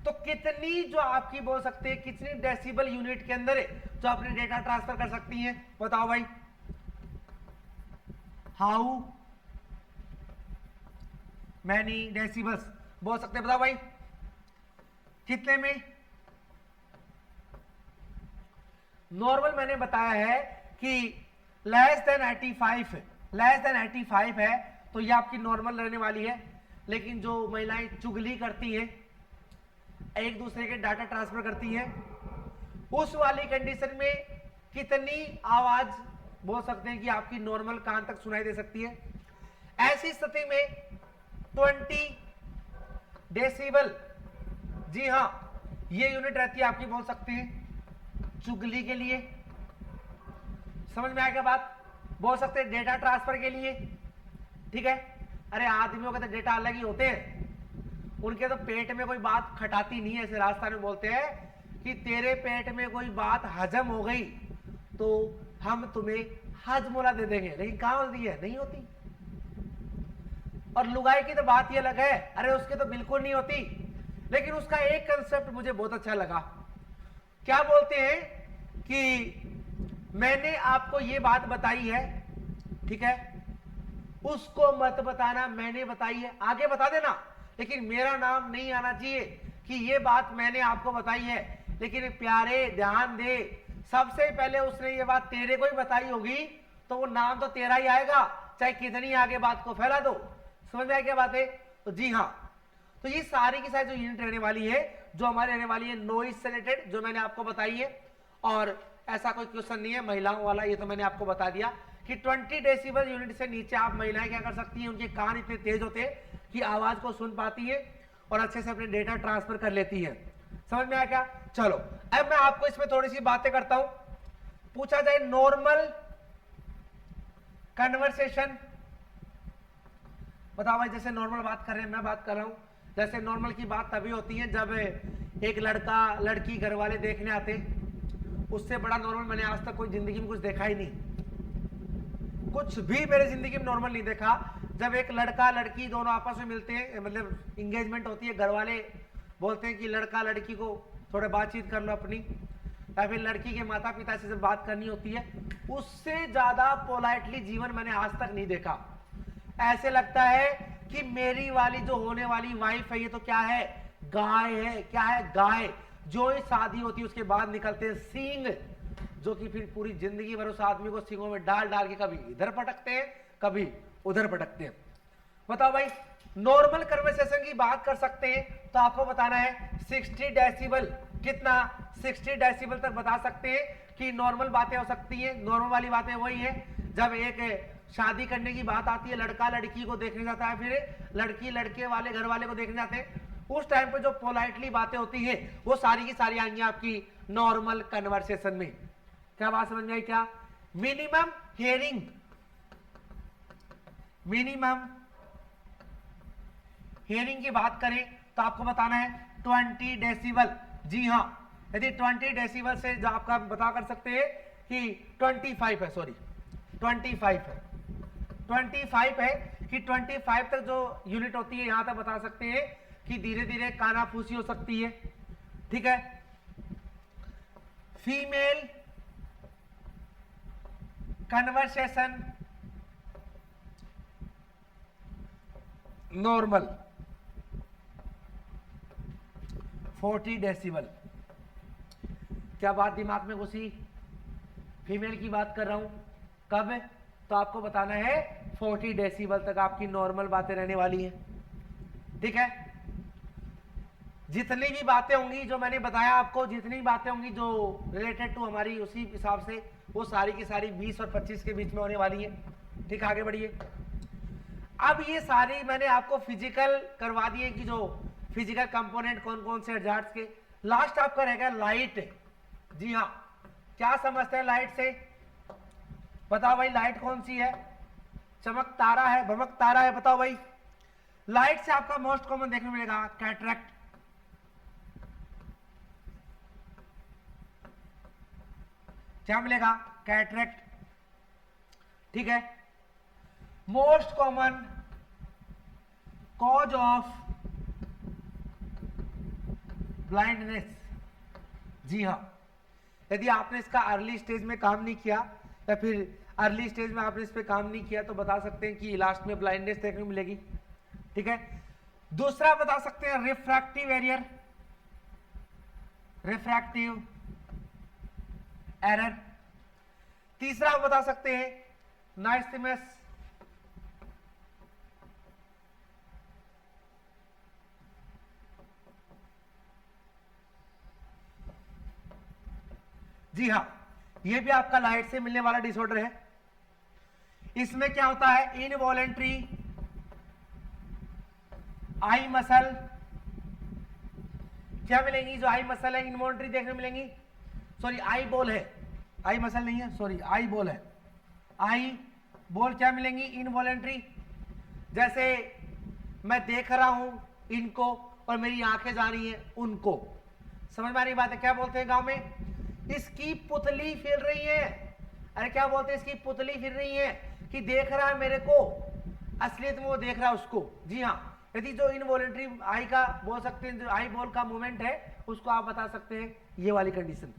तो कितनी जो आपकी बोल सकते हैं कितनी डेसिबल यूनिट के अंदर है जो अपने डेटा ट्रांसफर कर सकती हैं? बताओ भाई, हाउ मैनी डेसिबल्स बोल सकते हैं? बताओ भाई कितने में? नॉर्मल मैंने बताया है कि लेस देन 85 है तो ये आपकी नॉर्मल रहने वाली है। लेकिन जो महिलाएं चुगली करती हैं, एक दूसरे के डाटा ट्रांसफर करती हैं, उस वाली कंडीशन में कितनी आवाज बोल सकते हैं कि आपकी नॉर्मल कान तक सुनाई दे सकती है। ऐसी स्थिति में 20 डेसिबल, जी हां, ये यूनिट रहती है आपकी, बोल सकते हैं चुगली के लिए। समझ में आया क्या बात? बोल सकते हैं डेटा ट्रांसफर के लिए, ठीक है। अरे आदमियों के तो डेटा अलग ही होते हैं, उनके तो पेट में कोई बात खटाती नहीं है। ऐसे राजस्थान में बोलते हैं कि तेरे पेट में कोई बात हजम हो गई तो हम तुम्हें हजमोला दे देंगे, लेकिन कहां होती है? नहीं होती। और लुगाई की तो बात ये अलग है, अरे उसके तो बिल्कुल नहीं होती। लेकिन उसका एक कंसेप्ट मुझे बहुत अच्छा लगा। क्या बोलते हैं कि मैंने आपको ये बात बताई है, ठीक है, उसको मत बताना, मैंने बताई है, आगे बता देना, लेकिन मेरा नाम नहीं आना चाहिए कि ये बात मैंने आपको बताई है। लेकिन प्यारे ध्यान दे, सबसे पहले उसने ये बात तेरे को ही बताई होगी तो वो नाम तो तेरा ही आएगा, चाहे कितनी आगे बात को फैला दो। समझ में आया क्या बात है? तो जी हाँ, तो ये सारी की सारी जो यूनिट रहने वाली है, जो हमारी रहने वाली है नॉइज से रिलेटेड, जो मैंने आपको बताई है। और ऐसा कोई क्वेश्चन नहीं है महिलाओं वाला, ये तो मैंने आपको बता दिया कि 20 डेसिबल यूनिट से नीचे आप महिलाएं क्या कर सकती हैं, उनके कान इतने तेज होते हैं कि आवाज को सुन पाती है और अच्छे से अपने डेटा ट्रांसफर कर लेती है। समझ में आया क्या? चलो अब मैं आपको इसमें थोड़ी सी बातें करता हूं। पूछा जाए नॉर्मल कन्वर्सेशन, बताओ भाई, जैसे नॉर्मल बात कर रहे हैं, मैं बात कर रहा हूं, जैसे नॉर्मल की बात तभी होती है जब एक लड़का लड़की घर वाले देखने आते, उससे बड़ा नॉर्मल मैंने आज तक कोई जिंदगी में कुछ देखा ही नहीं। कुछ भी मेरे जिंदगी में नॉर्मल नहीं देखा। जब एक लड़का लड़की दोनों आपस में मिलते हैं, मतलब इंगेजमेंट होती है, घर वाले बोलते हैं कि लड़का लड़की को थोड़ा बातचीत कर लो अपनी, या फिर लड़की के माता पिता से जब बात करनी होती है, उससे ज्यादा पोलाइटली जीवन मैंने आज तक नहीं देखा। ऐसे लगता है कि मेरी वाली जो होने वाली वाइफ है ये तो क्या है, गाय है। क्या है? गाय। जो ही शादी होती है उसके बाद निकलते हैं सींग, जो कि फिर पूरी जिंदगी भर उस आदमी को सींगों में डाल डाल के कभी इधर पटकते हैं कभी उधर पटकते हैं। बताओ भाई, नॉर्मल कन्वर्सेशन की बात कर सकते हैं तो आपको बताना है 60 डेसिबल। कितना? 60 डेसिबल तक बता सकते हैं कि नॉर्मल बातें हो सकती हैं। नॉर्मल वाली बातें वही है जब एक शादी करने की बात आती है, लड़का लड़की को देखने जाता है, फिर लड़की लड़के वाले घर वाले को देखने जाते हैं, उस टाइम पे जो पोलाइटली बातें होती हैं वो सारी की सारी आएंगी आपकी नॉर्मल कन्वर्सेशन में। क्या बात समझ में आई क्या? मिनिमम हियरिंग, मिनिमम हियरिंग की बात करें तो आपको बताना है 20 डेसिबल। जी हां, यदि 20 डेसिबल से जो आपका बता कर सकते हैं कि 25 है, सॉरी 25 है, 25 है कि 25 तक जो यूनिट होती है यहां तक बता सकते हैं कि धीरे धीरे कानाफूसी हो सकती है, ठीक है। Female conversation normal 40 decibel. क्या बात दिमाग में घुसी? फीमेल की बात कर रहा हूं, कब? तो आपको बताना है 40 डेसिबल तक आपकी नॉर्मल बातें रहने वाली हैं, ठीक है। जितनी भी बातें होंगी जो मैंने बताया आपको, जितनी बातें होंगी जो रिलेटेड टू हमारी उसी हिसाब से, वो सारी की सारी 20 और 25 के बीच में होने वाली है, ठीक है। आगे बढ़िए। अब ये सारी मैंने आपको फिजिकल करवा दिए कि जो फिजिकल कंपोनेंट कौन कौन से हजार्ड्स के। लास्ट आपका रहेगा लाइट। जी हाँ, क्या समझते हैं लाइट से? बताओ भाई, लाइट कौन सी है? चमक तारा है, भमक तारा है? बताओ भाई। लाइट से आपका मोस्ट कॉमन देखने को मिलेगा कैटरेक्ट, क्या मिलेगा? कैटरेक्ट, ठीक है। Most common cause of blindness, जी हां, यदि आपने इसका अर्ली स्टेज में काम नहीं किया या फिर अर्ली स्टेज में आपने इस पे काम नहीं किया तो बता सकते हैं कि लास्ट में ब्लाइंडनेस देखने को मिलेगी, ठीक है। दूसरा बता सकते हैं रिफ्रैक्टिव एरियर, रिफ्रैक्टिव एरर। तीसरा बता सकते हैं नाइस्टिमस, जी हां, यह भी आपका लाइट से मिलने वाला डिसऑर्डर है, इसमें क्या होता है, इनवॉलेंट्री आई मसल, क्या मिलेंगी, जो आई मसल है इनवॉलेंट्री देखने मिलेंगी, सॉरी आई बॉल है, आई मसल नहीं है, सॉरी आई बॉल है, आई बॉल क्या मिलेंगी, इनवॉलेंट्री। जैसे मैं देख रहा हूं इनको और मेरी आंखें जा रही हैं उनको, समझ में आ रही बात है, क्या बोलते हैं गांव में, इसकी पुतली फिर रही है, अरे क्या बोलते हैं, इसकी पुतली फिर रही है, कि देख रहा है मेरे को, असलियत में वो देख रहा है उसको। जी हाँ, यदि जो इनवॉलेंट्री आई का बोल सकते हैं, जो आई बॉल का मूवमेंट है उसको आप बता सकते हैं, ये वाली कंडीशन।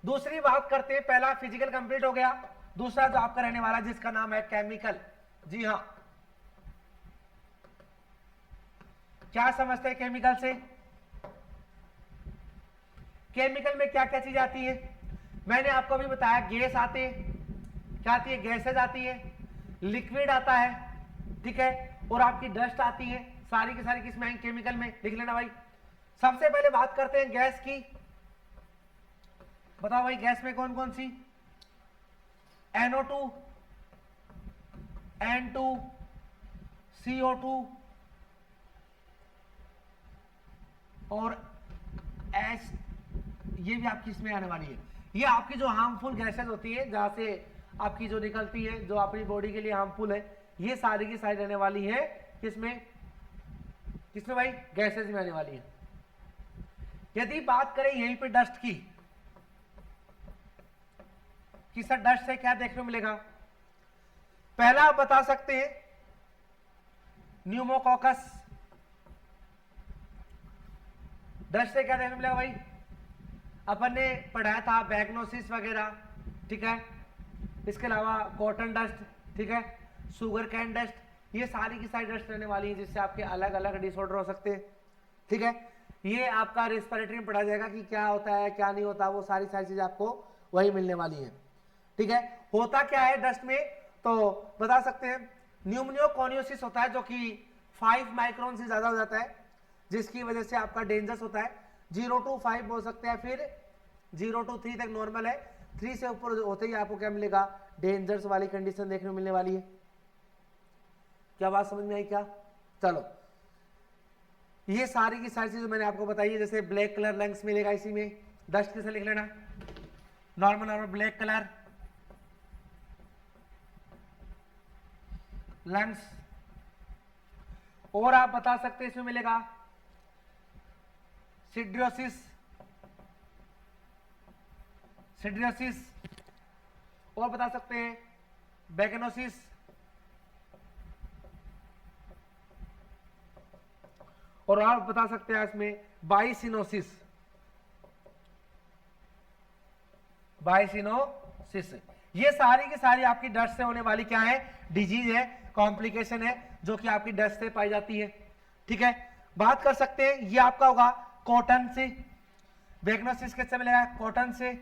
दूसरी बात करते हैं, पहला फिजिकल कंप्लीट हो गया, दूसरा जो आपका रहने वाला जिसका नाम है केमिकल। जी हाँ, क्या समझते हैं केमिकल से, केमिकल में क्या क्या चीज आती है, मैंने आपको अभी बताया, गैस आते हैं, क्या आती है, गैसेज आती है, लिक्विड आता है, ठीक है, और आपकी डस्ट आती है, सारी की सारी किसमें आएंगी, केमिकल में, लिख लेना भाई। सबसे पहले बात करते हैं गैस की, बताओ भाई गैस में कौन कौन सी, NO2, N2, CO2 और S, ये भी आपकी इसमें आने वाली है। ये आपकी जो हार्मफुल गैसेज होती है, जहां से आपकी जो निकलती है, जो अपनी बॉडी के लिए हार्मफुल है, ये सारी की सारी रहने वाली है किसमें, किसमें भाई, गैसेज में आने वाली है। यदि बात करें यहीं पे डस्ट की, कि सर डस्ट से क्या देखने को मिलेगा, पहला आप बता सकते हैं न्यूमोकॉकस, डस्ट से क्या देखने को मिलेगा भाई, अपन ने पढ़ाया था बैगनोसिस वगैरह, ठीक है, इसके अलावा कॉटन डस्ट, ठीक है, शुगर कैन डस्ट, ये सारी की सारी डस्ट रहने वाली है, जिससे आपके अलग अलग डिसऑर्डर हो सकते हैं, ठीक है। ये आपका रेस्पिरेटरी में पढ़ा जाएगा कि क्या होता है क्या नहीं होता, वो सारी सारी चीजें आपको वही मिलने वाली है, ठीक है। होता क्या है डस्ट में, तो बता सकते हैं, न्यूमोनियोकोनियोसिस होता है, जो कि 5 माइक्रोन से ज्यादा हो जाता है, जिसकी वजह से आपका डेंजरस होता है, 0 to 5 बोल सकते हैं, फिर 0 to 3 तक नॉर्मल है, 3 से ऊपर होते ही आपको क्या मिलेगा, डेंजरस वाली कंडीशन देखने को मिलने वाली है। क्या बात समझ में आई क्या, चलो ये सारी की सारी चीजें मैंने आपको बताई है। जैसे ब्लैक कलर लंग्स मिलेगा, इसी में डस्ट किसे लिख लेना, normal normal black colour lungs, और आप बता सकते हैं इसमें मिलेगा सिड्रियोसिस, सिड्रियोसिस, और बता सकते हैं बैगनोसिस, और आप बता सकते हैं इसमें बाइसिनोसिस, बाइसिनोसिस। ये सारी की सारी आपकी डस्ट से होने वाली क्या है, डिजीज है, कॉम्प्लिकेशन है, जो कि आपकी डस्ट से पाई जाती है, ठीक है। बात कर सकते हैं, ये आपका होगा कॉटन से, बैगनोसिस किससे मिलेगा, कॉटन से,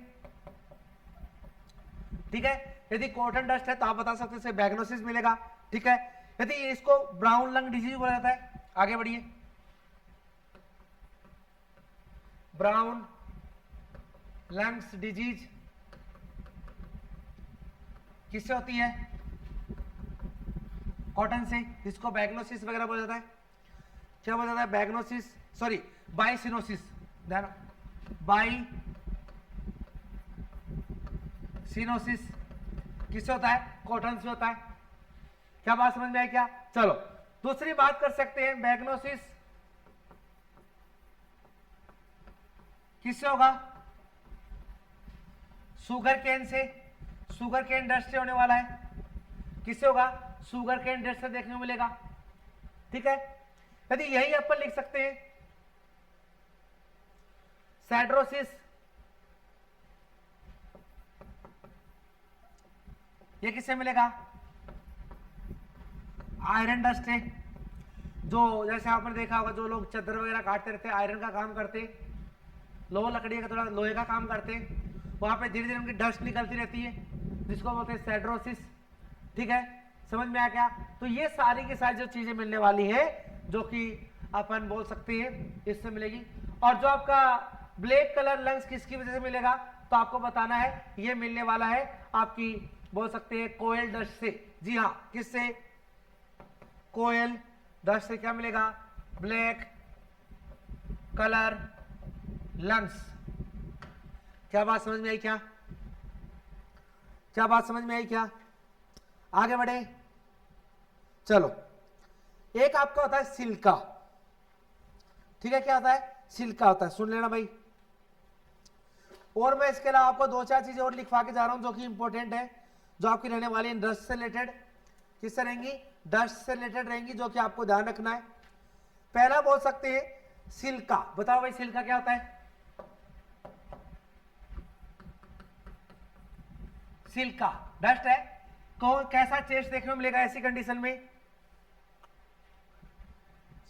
ठीक है। यदि कॉटन डस्ट है तो आप बता सकते हैं बैगनोसिस मिलेगा, ठीक है। यदि इसको ब्राउन लंग डिजीज बोला जाता है, आगे बढ़िए, ब्राउन लंग्स डिजीज किससे होती है, कॉटन से, जिसको बैगनोसिस वगैरह बोला जाता है, क्या बोला जाता है, बैगनोसिस, सॉरी बाइसिनोसिस, ध्यान, बाइसिनोसिस किससे होता है, कॉटन से होता है। क्या बात समझ में आई क्या, चलो दूसरी बात कर सकते हैं, बैगनोसिस किससे होगा, शुगर केन से, शुगर केन डस्ट से होने वाला है, किससे होगा, शुगर केन डस्ट से देखने को मिलेगा, ठीक है। यदि यही अपन लिख सकते हैं सैड्रोसिस, ये किससे मिलेगा, आयरन डस्ट है, जो जैसे आपने देखा होगा जो लोग चादर वगैरह काटते रहते हैं, आयरन का काम करते, लोहा लकड़ी का थोड़ा लोहे का काम करते हैं, वहां पे धीरे धीरे उनकी डस्ट निकलती रहती है, जिसको बोलते हैं सैड्रोसिस, ठीक है, समझ में आया क्या। तो ये सारी की सारी जो चीजें मिलने वाली है, जो कि अपन बोल सकते हैं इससे मिलेगी। और जो आपका ब्लैक कलर लंग्स किसकी वजह से मिलेगा, तो आपको बताना है, ये मिलने वाला है आपकी बोल सकते हैं कोयल डस्ट से। जी हाँ, किससे? कोयल डस्ट से क्या मिलेगा? Black colour lungs. क्या बात समझ में आई? क्या बात समझ में आई? क्या आगे बढ़े? चलो, एक आपका होता है सिल्का, ठीक है? क्या होता है? सिल्का होता है, सुन लेना भाई। और मैं इसके अलावा आपको दो चार चीजें और लिखवा के जा रहा हूं जो कि इंपॉर्टेंट है, जो आपकी रहने वाली है डस्ट से रिलेटेड। किससे रहेंगी? डस्ट से रिलेटेड रहेंगी, जो कि आपको ध्यान रखना है। पहला बोल सकते हैं सिल्का। बताओ भाई, सिल्का क्या होता है? सिल्का डस्ट है। कौन कैसा चेस्ट देखने को मिलेगा ऐसी कंडीशन में?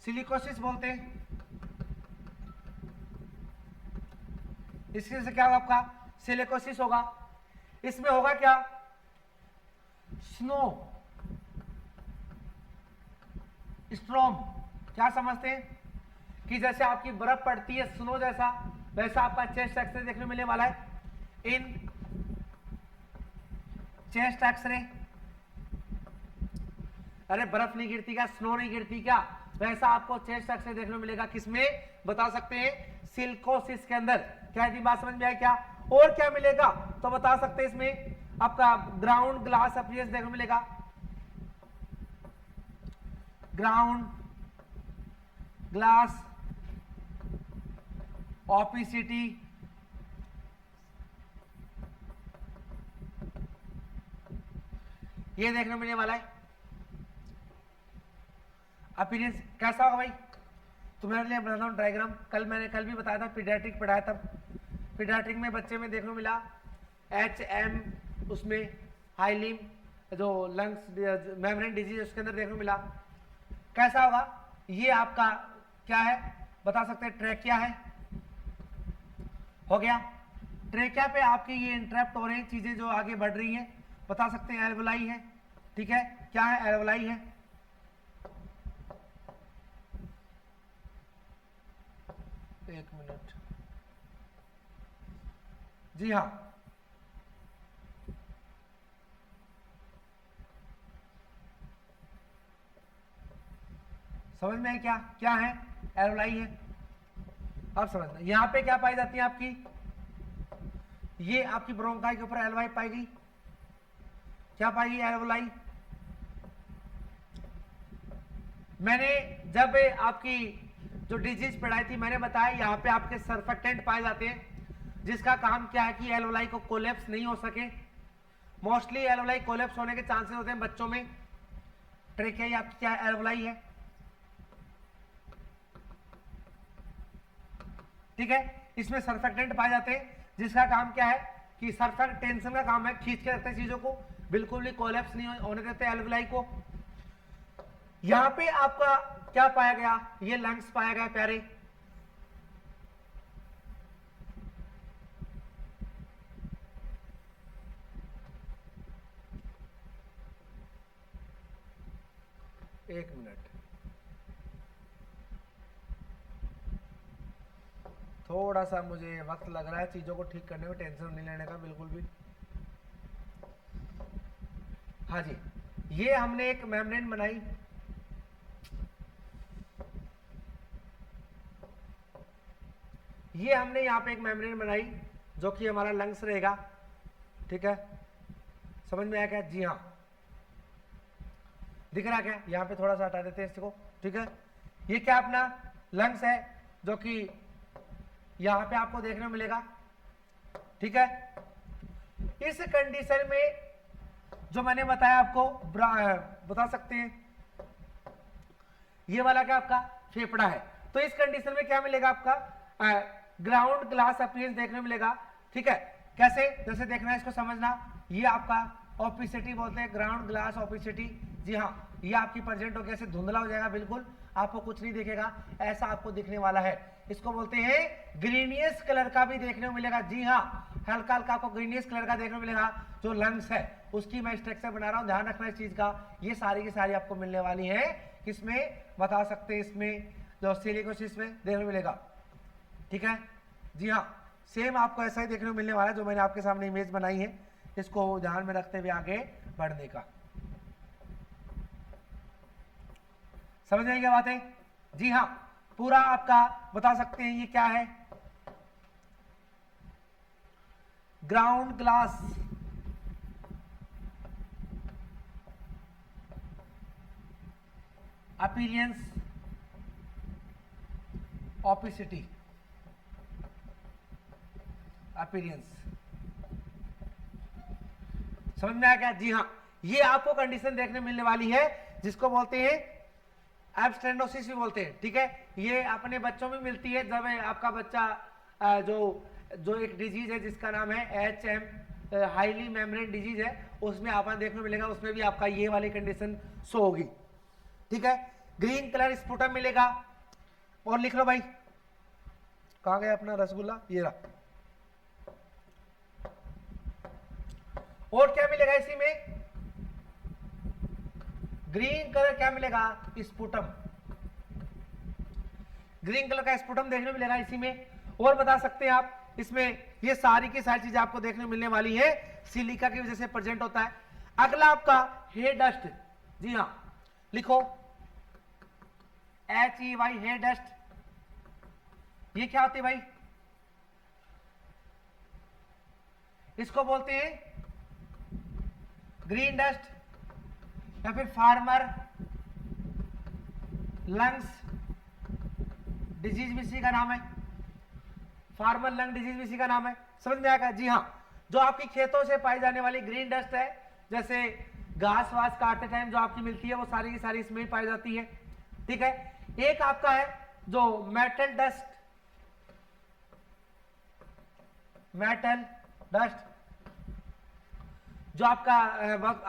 सिलिकोसिस बोलते हैं। इसके से क्या होगा आपका? सिलिकोसिस होगा। इसमें होगा क्या? Snow storm. क्या समझते हैं? कि जैसे आपकी बर्फ पड़ती है स्नो जैसा, वैसा आपका चेस्ट एक्सरे देखने को मिलने वाला है इन चेस्ट एक्सरे। अरे बर्फ नहीं गिरती क्या? स्नो नहीं गिरती क्या? वैसा आपको चेस्ट एक्सरे देखने को मिलेगा। किसमें? बता सकते हैं सिलिकोसिस के अंदर। क्या यदि बात समझ में आई? क्या और क्या मिलेगा तो बता सकते हैं? इसमें आपका ग्राउंड ग्लास अपीयरेंस देखने को मिलेगा। ग्राउंड ग्लास ऑपिसिटी, ये देखने को मिलने वाला है। अपीयरेंस कैसा होगा भाई? तुम्हारे लिए बता रहा हूं डायग्राम। मैंने कल भी बताया था, पीडियाट्रिक पढ़ाया था। पीडियाट्रिक में बच्चे में देखने को मिला HM, उसमें हाइलिम जो लंग्स मेम्ब्रेन डिजीज उसके अंदर देखने को मिला। कैसा होगा? ये आपका क्या है बता सकते हैं? ट्रेकिया है। हो गया। ट्रेकिया पे आपकी ये इंटरप्ट हो रही हैं चीजें जो आगे बढ़ रही हैं, बता सकते हैं एल्वोलाई है। ठीक है, क्या है? एल्वोलाई है। एक मिनट। जी हाँ, समझ में है? क्या क्या है? एल्वोलाई है। अब समझना, यहां पे क्या पाई जाती है आपकी? ये आपकी ब्रोंकाई के ऊपर एल्वोलाई पाई गई। क्या पाई गई? एल्वोलाई। मैंने जब आपकी जो डिजीज पढ़ाई थी मैंने बताया यहां पे आपके सर्फेक्टेंट पाए जाते हैं, जिसका काम क्या है कि एल्वोलाई को कोलैप्स नहीं हो सके। मोस्टली एल्वोलाई कोलैप्स होने के चांसेस होते हैं बच्चों में। ट्रेकिया आपकी क्या है? एल्वोलाई है। ठीक है, इसमें सर्फेक्टेंट पाए जाते हैं, जिसका काम क्या है कि सर्फेक्टेंशन का काम है खींच के रखते हैं चीजों को, बिल्कुल भी कोलैप्स नहीं होने देते एल्वोलाई को। यहां पे आपका क्या पाया गया? ये लंग्स पाया गया प्यारे। एक मिनट, थोड़ा सा मुझे वक्त लग रहा है चीजों को ठीक करने में, टेंशन नहीं लेने का बिल्कुल भी। हाँ जी, ये हमने एक मेम्ब्रेन बनाई। ये हमने यहाँ पे एक मेम्ब्रेन बनाई जो कि हमारा लंग्स रहेगा। ठीक है, समझ में आया क्या? जी हाँ, दिख रहा क्या? यहाँ पे थोड़ा सा हटा देते हैं इसको। ठीक है, ये क्या अपना लंग्स है जो कि यहाँ पे आपको देखने को मिलेगा। ठीक है, इस कंडीशन में जो मैंने बताया आपको बता सकते हैं ये वाला क्या आपका फेफड़ा है। तो इस कंडीशन में क्या मिलेगा आपका? ग्राउंड ग्लास अपीयरेंस देखने को मिलेगा। ठीक है, कैसे? जैसे देखना है इसको समझना। ये आपका ऑपिसिटी बोलते हैं, ग्राउंड ग्लास ऑपिसिटी। जी हाँ, ये आपकी प्रेजेंट हो गया, ऐसे धुंधला हो जाएगा, बिल्कुल आपको कुछ नहीं दिखेगा, ऐसा आपको दिखने वाला है। इसको बोलते हैं ग्रीनियस कलर का भी देखने को मिलेगा। जी हाँ, हल्का हल्का आपको ग्रीनियस कलर का देखने को मिलेगा। जो लंग्स है उसकी मैं स्ट्रक्चर बना रहा हूं, ध्यान रखना इस चीज का। ये सारी की सारी आपको मिलने वाली है किसमें? बता सकते हैं इसमें जो सिलिकोसिस में देखने को मिलेगा। ठीक है, जी हाँ, सेम आपको ऐसा ही देखने को मिलने वाला है जो मैंने आपके सामने इमेज बनाई है। इसको ध्यान में रखते हुए आगे बढ़ने का। समझ में क्या बात है? जी हाँ, पूरा आपका बता सकते हैं ये क्या है, ground glass appearance opacity appearance. समझ में आया क्या? जी हाँ, ये आपको कंडीशन देखने मिलने वाली है जिसको बोलते हैं एब्स्टेनोसिस भी बोलते हैं। ठीक है, ये अपने बच्चों में मिलती है जब आपका बच्चा जो एक डिजीज है जिसका नाम है HM हाईली मेम्ब्रेन डिजीज है, उसमें आपको देखने मिलेगा, उसमें भी आपका ये वाली कंडीशन शो होगी। ठीक है, ग्रीन कलर स्पुटम मिलेगा। और लिख लो भाई, कहां गया अपना रसगुल्ला, ये रहा। और क्या मिलेगा इसी में, ग्रीन कलर क्या मिलेगा, स्पुटम, ग्रीन कलर का स्पुटम देखने मिलेगा इसी में। और बता सकते हैं आप, इसमें ये सारी की सारी चीजें आपको देखने मिलने वाली है, सिलिका की वजह से प्रेजेंट होता है। अगला आपका हेयर डस्ट। जी हाँ, लिखो HEY हेयर डस्ट। ये क्या होती है भाई, इसको बोलते हैं ग्रीन डस्ट या फिर फार्मर लंग्स डिजीज भी इसी का नाम है, फार्मर लंग डिजीज भी इसी का नाम है। समझ में आएगा? जी हाँ, जो आपकी खेतों से पाई जाने वाली ग्रीन डस्ट है, जैसे घास वास काटते टाइम जो आपकी मिलती है, वो सारी की सारी इसमें ही पाई जाती है। ठीक है, एक आपका है जो मेटल डस्ट, मेटल डस्ट जो आपका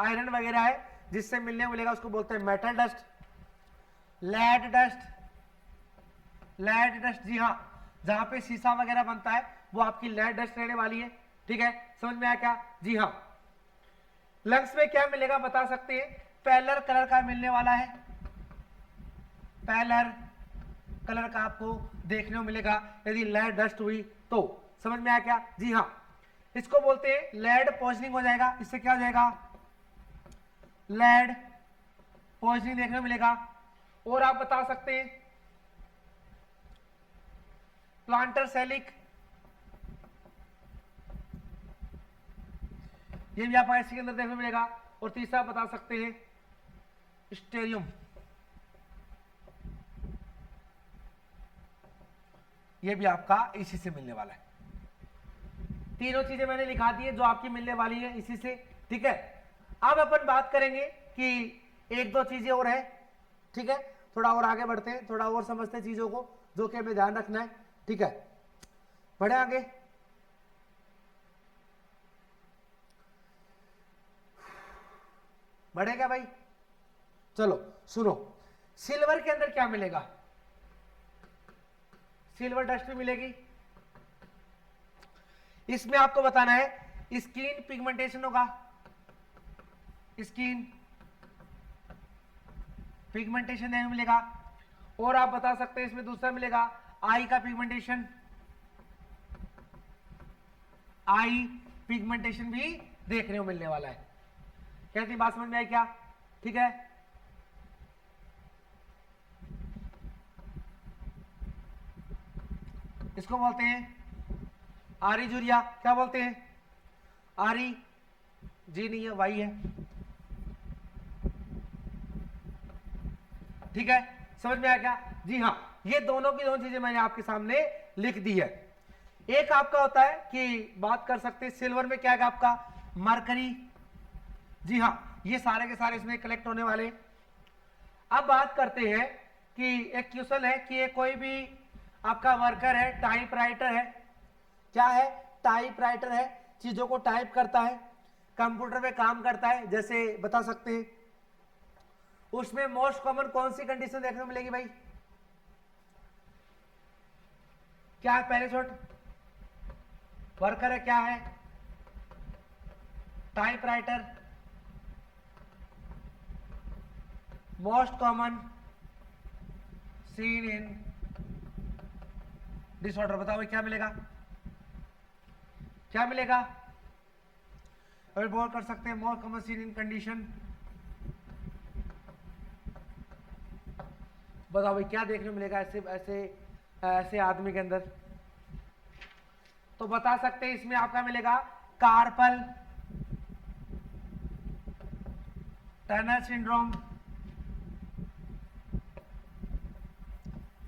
आयरन वगैरह है जिससे मिलने मिलेगा, उसको बोलते हैं metal dust. Lead dust, lead dust, जी हाँ, जहां पे शीशा वगैरह बनता है वो आपकी लेड डस्ट रहने वाली है। ठीक है, समझ में आया क्या? जी हाँ। लंग्स में क्या मिलेगा बता सकते हैं, पैलर कलर का मिलने वाला है, पैलर कलर का आपको देखने को मिलेगा यदि लेड डस्ट हुई तो। समझ में आया क्या? जी हाँ, इसको बोलते हैं लेड पॉइजनिंग हो जाएगा। इससे क्या हो जाएगा, लेड पॉइजनिंग देखने को मिलेगा। और आप बता सकते हैं प्लांटर सेलिक, ये भी आपको इसके अंदर देखने को मिलेगा। और तीसरा बता सकते हैं स्टेरियम, ये भी आपका इसी से मिलने वाला है। तीनों चीजें मैंने लिखा दी है जो आपकी मिलने वाली है इसी से। ठीक है, अब अपन बात करेंगे कि एक दो चीजें और है। ठीक है, थोड़ा और आगे बढ़ते हैं, थोड़ा और समझते हैं चीजों को जो कि हमें ध्यान रखना है। ठीक है, बढ़े आगे। बढ़े क्या भाई? चलो सुनो, सिल्वर के अंदर क्या मिलेगा, सिल्वर डस्ट भी मिलेगी। इसमें आपको बताना है स्किन पिगमेंटेशन होगा, स्किन पिगमेंटेशन देखने मिलेगा। और आप बता सकते हैं इसमें दूसरा मिलेगा आई का पिगमेंटेशन, आई पिगमेंटेशन भी देखने को मिलने वाला है। कैसी बात समझ में आई क्या? ठीक है, इसको बोलते हैं आरी जूरिया। क्या बोलते हैं, आरी जी नहीं है, वाई है। ठीक है, समझ में आया क्या? जी हाँ, ये दोनों की दोनों चीजें मैंने आपके सामने लिख दी है। एक आपका होता है कि बात कर सकते हैं सिल्वर में क्या है आपका, मरकरी। जी हाँ, ये सारे के सारे इसमें कलेक्ट होने वाले। अब बात करते हैं कि एक क्वेश्चन है कि ये कोई भी आपका वर्कर है, टाइपराइटर है। क्या है, टाइपराइटर है, चीजों को टाइप करता है, कंप्यूटर पे काम करता है। जैसे बता सकते हैं उसमें मोस्ट कॉमन कौन सी कंडीशन देखने को मिलेगी भाई, क्या है, पहले छोट वर्कर है, क्या है, typewriter. Most common seen in disorder, बताओ क्या मिलेगा, क्या मिलेगा, और बोल कर सकते हैं more common seen in condition. बताओ भाई क्या देखने को मिलेगा ऐसे ऐसे ऐसे आदमी के अंदर? तो बता सकते हैं इसमें आपका मिलेगा carpal Turner syndrome,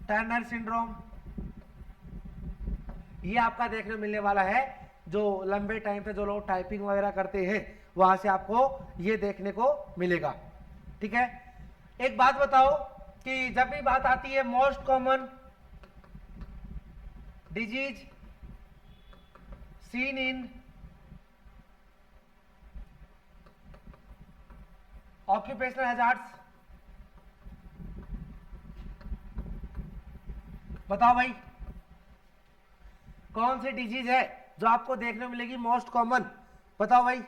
Turner syndrome ये आपका देखने को मिलने वाला है। जो लंबे टाइम पे जो लोग टाइपिंग वगैरह करते हैं वहां से आपको ये देखने को मिलेगा। ठीक है, एक बात बताओ कि जब भी बात आती है most common disease seen in occupational hazards, बताओ भाई कौन सी डिजीज है जो आपको देखने को मिलेगी मोस्ट कॉमन? बताओ भाई,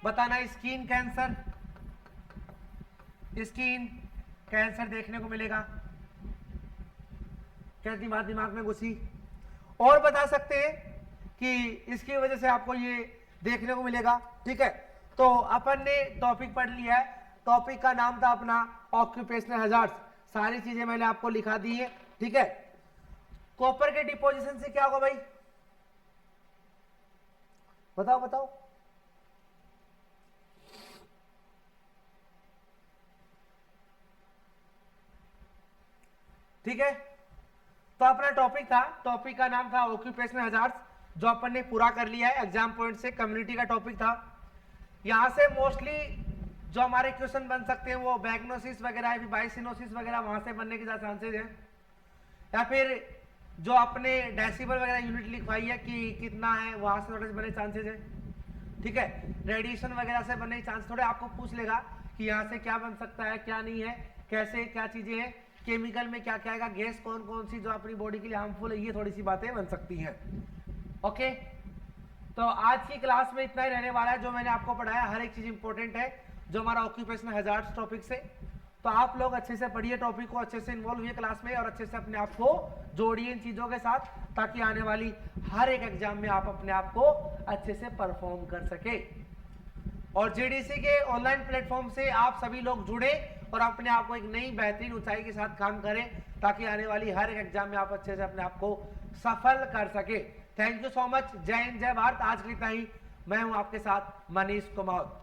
बताना। स्किन कैंसर, स्किन कैंसर देखने को मिलेगा। क्या दिमाग में घुसी? और बता सकते हैं कि इसकी वजह से आपको ये देखने को मिलेगा। ठीक है, तो अपन ने टॉपिक पढ़ लिया है। टॉपिक का नाम था अपना ऑक्यूपेशनल हैजार्ड्स। सारी चीजें मैंने आपको लिखा दी है। ठीक है, कॉपर के डिपोजिशन से क्या होगा भाई? बताओ बताओ। ठीक है, तो अपना टॉपिक था, टॉपिक का नाम था ऑक्यूपेशनल हैजार्ड्स, जो अपन ने पूरा कर लिया है। एग्जाम पॉइंट से कम्युनिटी का टॉपिक था। यहां से मोस्टली जो हमारे क्वेश्चन बन सकते हैं वो बैग्नोसिस वगैरह, बाइसिनोसिस वगैरह वहां से बनने के ज्यादा चांसेस है। या फिर जो अपने डेसिबल वगैरह यूनिट लिखवाई है कि कितना है, वहां से थोड़े से बने चांसेस है। ठीक है, रेडिएशन वगैरह से बनने के चांस थोड़े आपको पूछ लेगा कि यहाँ से क्या बन सकता है क्या नहीं है, कैसे क्या चीजें हैं, केमिकल में क्या क्या आएगा, गैस कौन कौन सी जो अपनी बॉडी के लिए हार्मफुल है, ये थोड़ी सी बातें बन सकती हैं। ओके, तो आज की क्लास में इतना ही रहने वाला है। जो मैंने आपको पढ़ाया हर एक चीज इंपॉर्टेंट है जो हमारा ऑक्यूपेशनल हैजार्ड्स टॉपिक से। तो आप लोग अच्छे से पढ़िए टॉपिक को, अच्छे से इन्वॉल्व हुए क्लास में और अच्छे से अपने आप को जोड़िए इन चीजों के साथ, ताकि आने वाली हर एक एग्जाम में आप अपने आप को अच्छे से परफॉर्म कर सके। और जीडीसी के ऑनलाइन प्लेटफॉर्म से आप सभी लोग जुड़े और अपने आप को एक नई बेहतरीन ऊंचाई के साथ काम करें, ताकि आने वाली हर एक एग्जाम में आप अच्छे से अपने आप को सफल कर सके। Thank you so much. जय हिंद, जय भारत। आज के लिए इतना ही। मैं हूं आपके साथ मनीष कुमार।